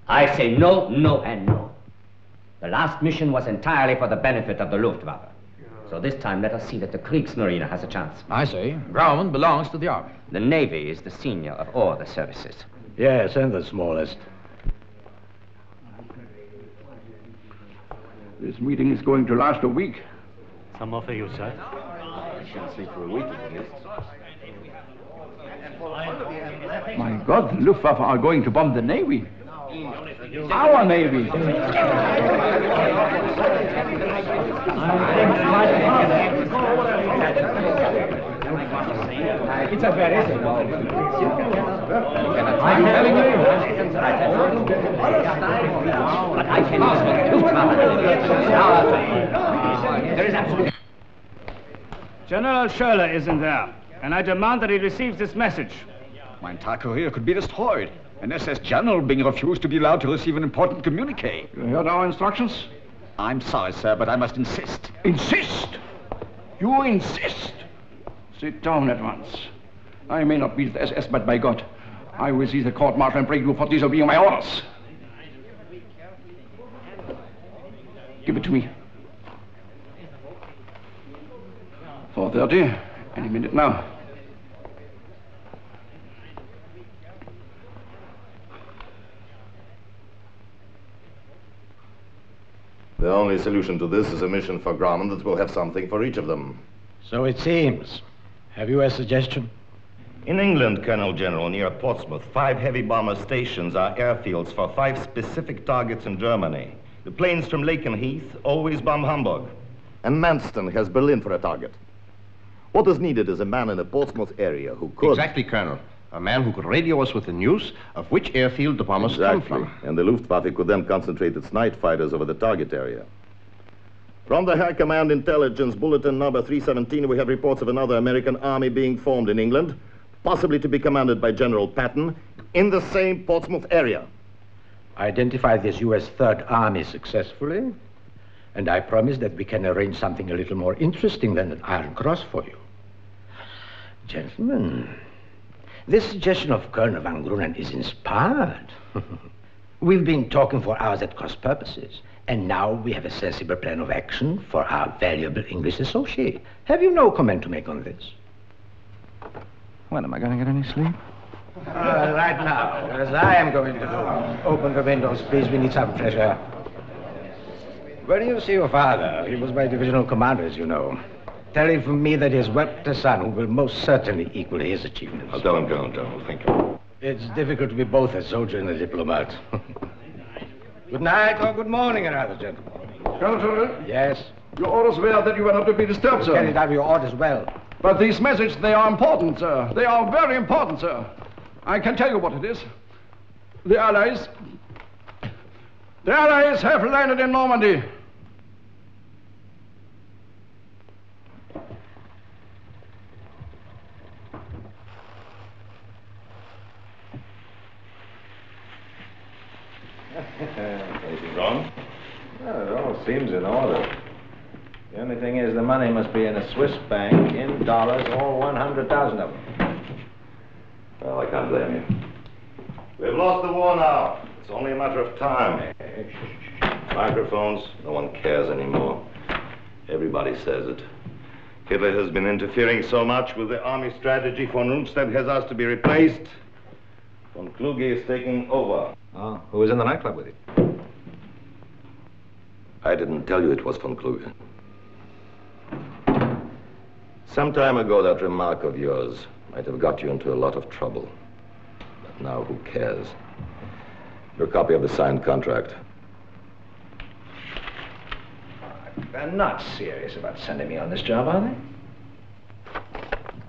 I say no, no, and no. The last mission was entirely for the benefit of the Luftwaffe. So this time, let us see that the Kriegsmarine has a chance. I say, Grauman belongs to the Army. The Navy is the senior of all the services. Yes, and the smallest. This meeting is going to last a week. Some more for you, sir. I shouldn't sleep for a week at least. My God, the Luftwaffe are going to bomb the Navy. Our Navy. It's a very simple. I'm telling you. But I cannot speak Luftwaffe. There is absolutely... General Schöller isn't there. and I demand that he receives this message. My entire career could be destroyed. An SS general being refused to be allowed to receive an important communique. You heard our instructions? I'm sorry, sir, but I must insist. Insist? You insist? Sit down at once. I may not be the SS, but by God, I will seize the court-martial and break you for disobeying my orders. Give it to me. 4:30, any minute now. The only solution to this is a mission for Grauman that will have something for each of them. So it seems. Have you a suggestion? In England, Colonel General, near Portsmouth, 5 heavy bomber stations are airfields for 5 specific targets in Germany. The planes from Lakenheath always bomb Hamburg. And Manston has Berlin for a target. What is needed is a man in the Portsmouth area who could... Exactly, Colonel. A man who could radio us with the news of which airfield the bombers come from. And the Luftwaffe could then concentrate its night fighters over the target area. From the Air Command Intelligence Bulletin number 317, we have reports of another American army being formed in England, possibly to be commanded by General Patton, in the same Portsmouth area. Identify this U.S. Third Army successfully, and I promise that we can arrange something a little more interesting than an Iron Cross for you. Gentlemen, this suggestion of Colonel Van Grunen is inspired. We've been talking for hours at cross purposes, and now we have a sensible plan of action for our valuable English associate. Have you no comment to make on this? When am I going to get any sleep? Right now, as I am going to do. Open the windows, please. We need some fresh air. Where do you see your father? He was my divisional commander, as you know. Tell him from me that he has worked a son who will most certainly equal his achievements. I'll tell him, Colonel. Thank you. It's difficult to be both a soldier and a diplomat. Good night or good morning, rather, gentlemen. Colonel Turner? Yes? Your orders were that you were not to be disturbed, sir. Carried out your orders well. But these messages, they are important, sir. They are very important, sir. I can tell you what it is. The Allies have landed in Normandy. Anything wrong? No, it all seems in order. The only thing is the money must be in a Swiss bank, in dollars, all 100,000 of them. Well, I can't blame you. We've lost the war now. It's only a matter of time. Microphones, no one cares anymore. Everybody says it. Hitler has been interfering so much with the army strategy. Von Rundstedt has asked to be replaced. Von Kluge is taking over. Oh, who was in the nightclub with you? I didn't tell you it was von Kluge. Some time ago, that remark of yours might have got you into a lot of trouble. But now, who cares? Your copy of the signed contract. They're not serious about sending me on this job, are they?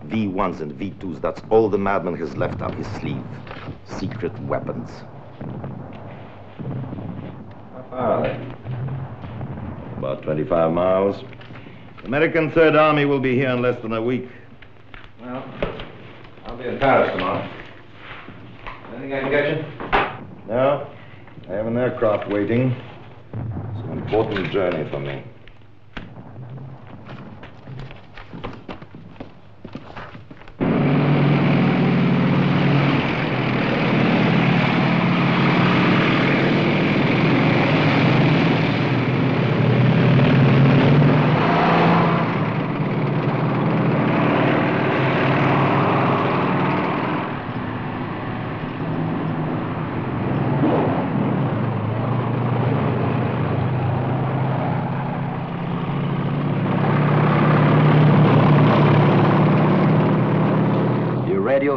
V1s and V2s, that's all the madman has left up his sleeve. Secret weapons. How far are they? About 25 miles. American Third Army will be here in less than a week. Well, I'll be in Paris tomorrow. Anything I can get you? No. I have an aircraft waiting. It's an important journey for me.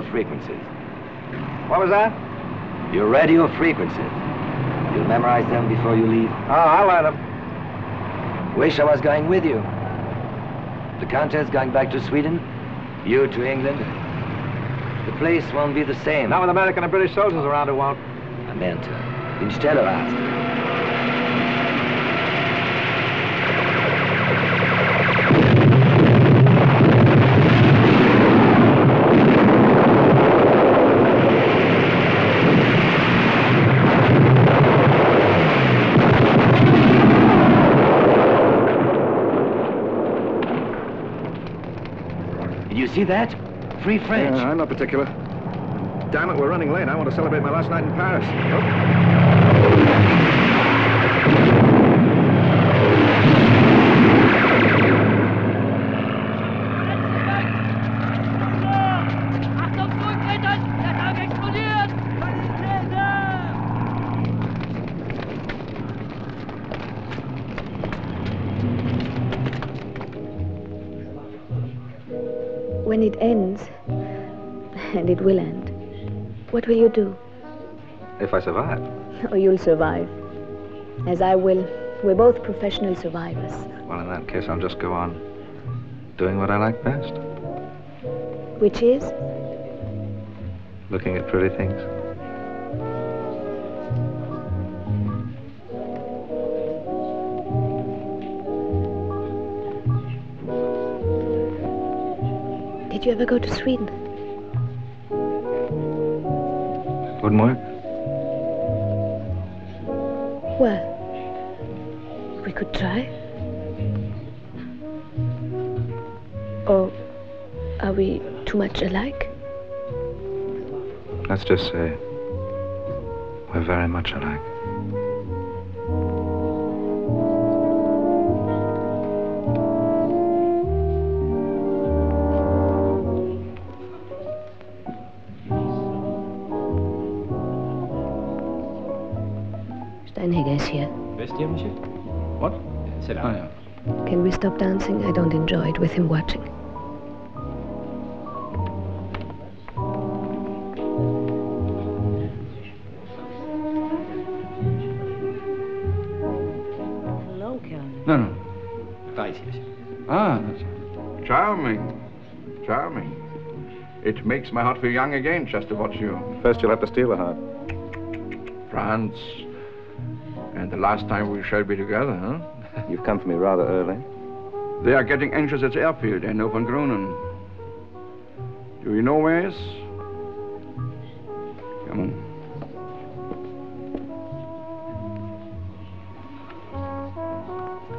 Frequencies. What was that? Your radio frequencies. You'll memorize them before you leave? Oh, I'll learn them. Wish I was going with you. The Countess going back to Sweden, you to England. The place won't be the same. Not with American and British soldiers around, it won't. I meant instead of asked. Did you see that? Free French. Yeah, I'm not particular. Damn it, we're running late. I want to celebrate my last night in Paris. When it ends, and it will end, what will you do? If I survive. Oh, you'll survive. As I will. We're both professional survivors. Well, in that case, I'll just go on doing what I like best. Which is? Looking at pretty things. Did you ever go to Sweden? Wouldn't work. Well, we could try. Or are we too much alike? Let's just say we're very much alike. Steinhegger is here. Vestiaire, monsieur? What? C'est là. Ah, yeah. Can we stop dancing? I don't enjoy it with him watching. Hello, Colonel. No. Right, monsieur. Ah, that's charming. Charming. It makes my heart feel young again just to watch you. First, you'll have to steal a heart. France. And the last time we shall be together, huh? You've come for me rather early. They are getting anxious at the airfield. They know von Groenen. Do you know where he is? Come on.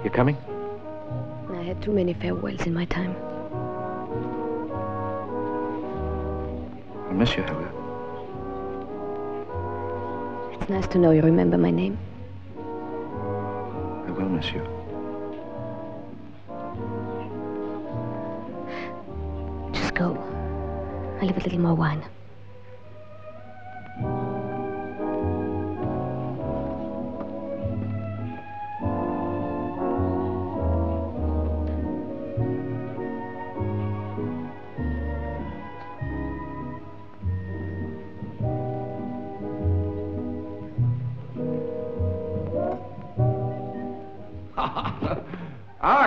You coming? I had too many farewells in my time. I'll miss you, Helga. It's nice to know you remember my name. I will miss you. Just go. I'll have a little more wine.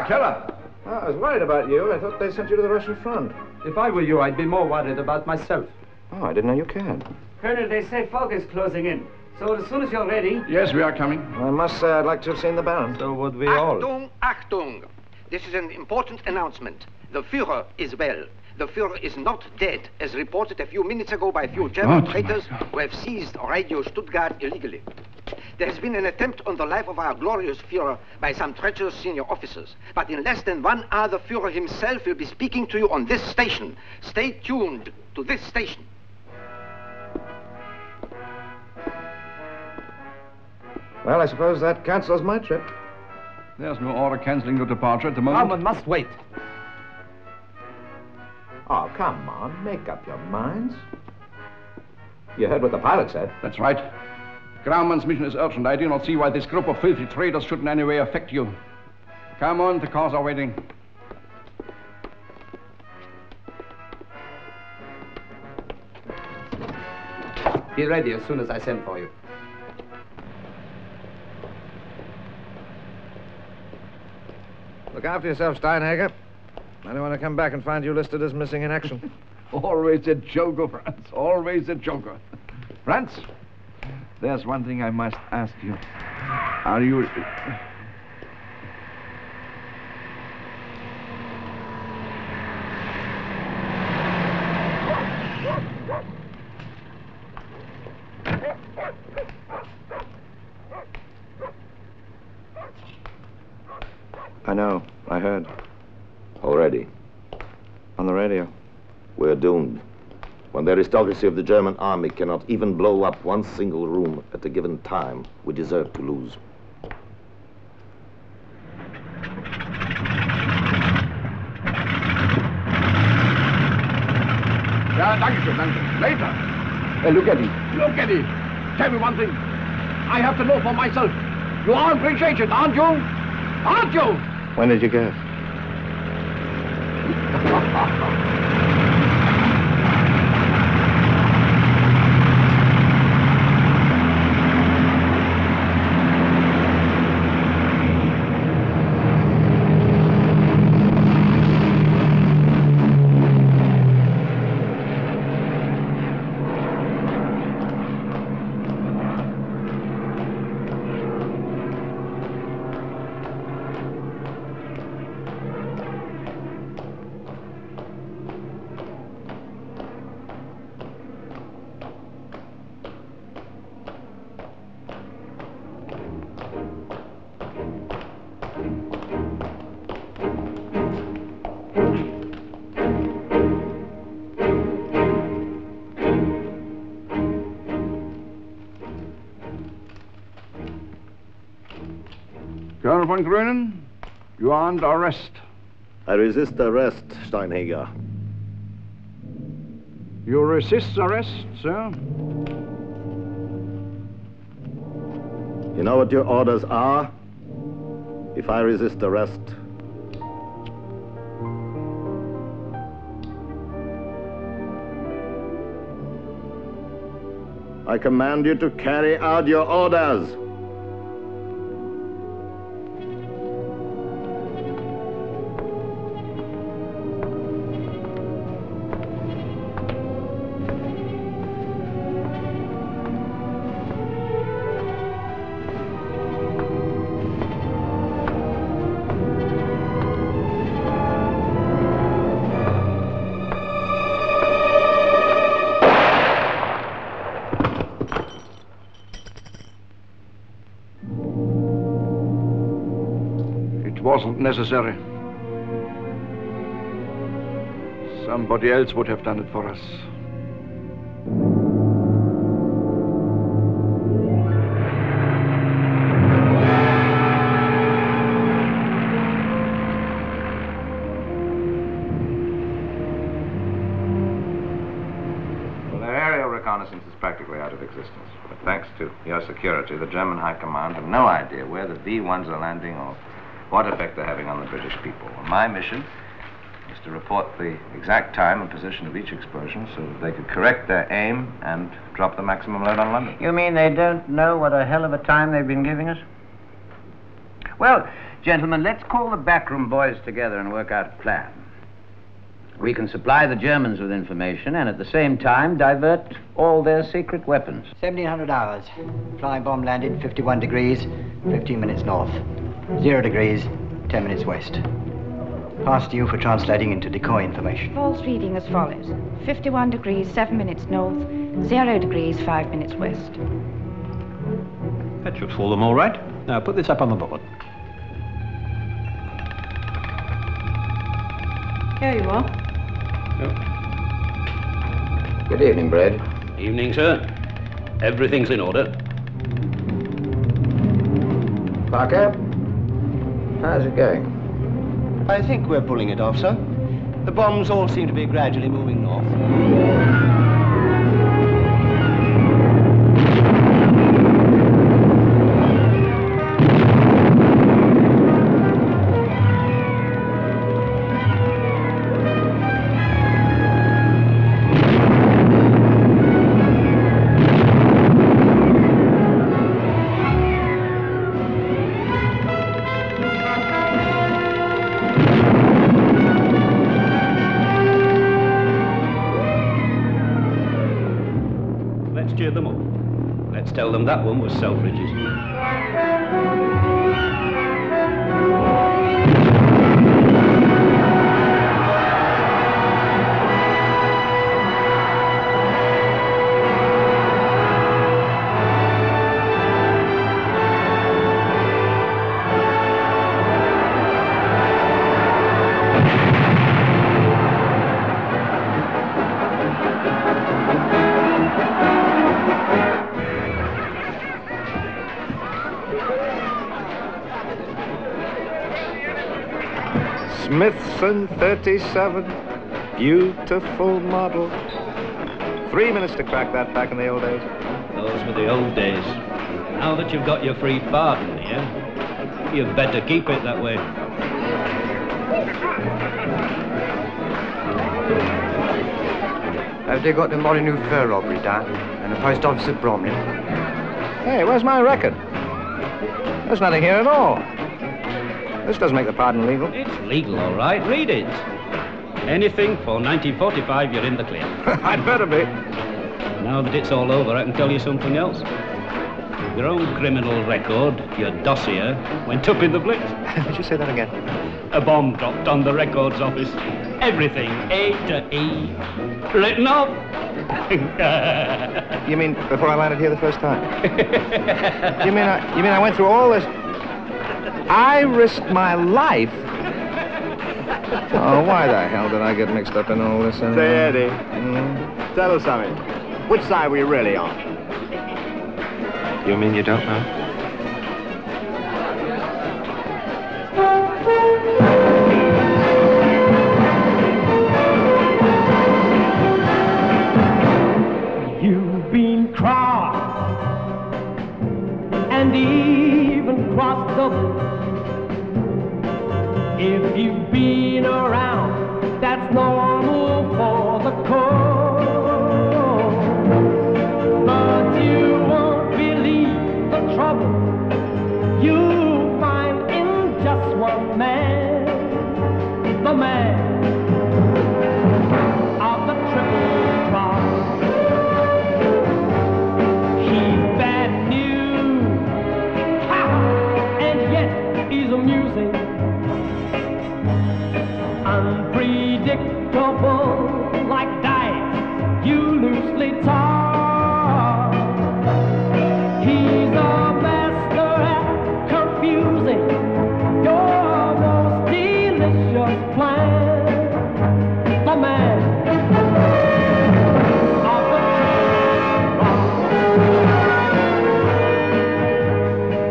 Keller. Oh, I was worried about you. I thought they sent you to the Russian front. If I were you, I'd be more worried about myself. Oh, I didn't know you cared. Colonel, they say fog is closing in. So as soon as you're ready... Yes, we are coming. I must say I'd like to have seen the Baron. So would we all. Achtung, Achtung! This is an important announcement. The Führer is well. The Führer is not dead, as reported a few minutes ago by a few German traitors who have seized Radio Stuttgart illegally. There has been an attempt on the life of our glorious Führer by some treacherous senior officers. But in less than 1 hour, the Führer himself will be speaking to you on this station. Stay tuned to this station. Well, I suppose that cancels my trip. There's no order cancelling your departure at the moment. One must wait. Oh, come on. Make up your minds. You heard what the pilot said. That's right. Graumann's mission is urgent. I do not see why this group of filthy traitors should in any way affect you. Come on, the cars are waiting. Be ready as soon as I send for you. Look after yourself, Steinhegger. I don't want to come back and find you listed as missing in action. Always a joker, Franz. Always a joker. Franz, there's one thing I must ask you. Are you... I know. I heard. Already. On the radio. We're doomed. When the aristocracy of the German army cannot even blow up one single room at a given time, we deserve to lose. Yeah, danke schön. Later. Hey, look at it. Look at it. Tell me one thing. I have to know for myself. You are a British agent, aren't you? Aren't you? When did you get? Colonel von Grünen, you are under arrest. I resist arrest, Steinhager. You resist arrest, sir? You know what your orders are? If I resist arrest, I command you to carry out your orders. Wasn't necessary. Somebody else would have done it for us. Well, their aerial reconnaissance is practically out of existence. But thanks to your security, the German High Command have no idea where the V-1s are landing or what effect they're having on the British people. Well, my mission is to report the exact time and position of each explosion so that they could correct their aim and drop the maximum load on London. You mean they don't know what a hell of a time they've been giving us? Well, gentlemen, let's call the backroom boys together and work out a plan. We can supply the Germans with information and at the same time divert all their secret weapons. 1700 hours. Flying bomb landed 51 degrees, 15 minutes north. 0 degrees, 10 minutes west. Past you for translating into decoy information. False reading as follows. 51 degrees, 7 minutes north, 0 degrees, 5 minutes west. That should fool them all right. Now put this up on the board. Here you are. Good evening, Brad. Evening, sir. Everything's in order. Parker, how's it going? I think we're pulling it off, sir. The bombs all seem to be gradually moving north. Cheer them up. Let's tell them that one was Selfridge's. Smithson 37. Beautiful model. 3 minutes to crack that back in the old days. Those were the old days. Now that you've got your free pardon here, you'd better keep it that way. Have they got the Molyneux fur robbery down? And the post office at Bromley? Hey, where's my record? There's nothing here at all. This doesn't make the pardon legal. It's legal, all right. Read it. Anything for 1945, you're in the clear. I'd better be. Now that it's all over, I can tell you something else. Your own criminal record, your dossier, went up in the blitz. Did you say that again? A bomb dropped on the records office. Everything, A to E, written off. You mean before I landed here the first time? You mean I went through all this? I risked my life. Oh, why the hell did I get mixed up in all this? Say, Eddie, tell us something. Which side were you really on? You mean you don't know? You've been crossed and even crossed up. If you've been around, that's normal for the cause. But you won't believe the trouble you'll find in just one man, the man of the triple cross. He's bad news, ha! And yet he's amusing. Unpredictable, like dice you loosely toss. He's a master at confusing your most delicious plan. The man of the triple cross.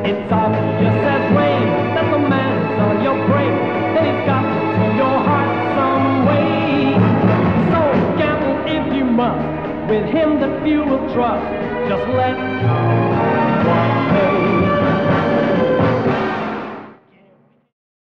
It's obvious as rain that the man's on your brain, that he's got to your heart some way. So gamble if you must with him that few will trust. Just let one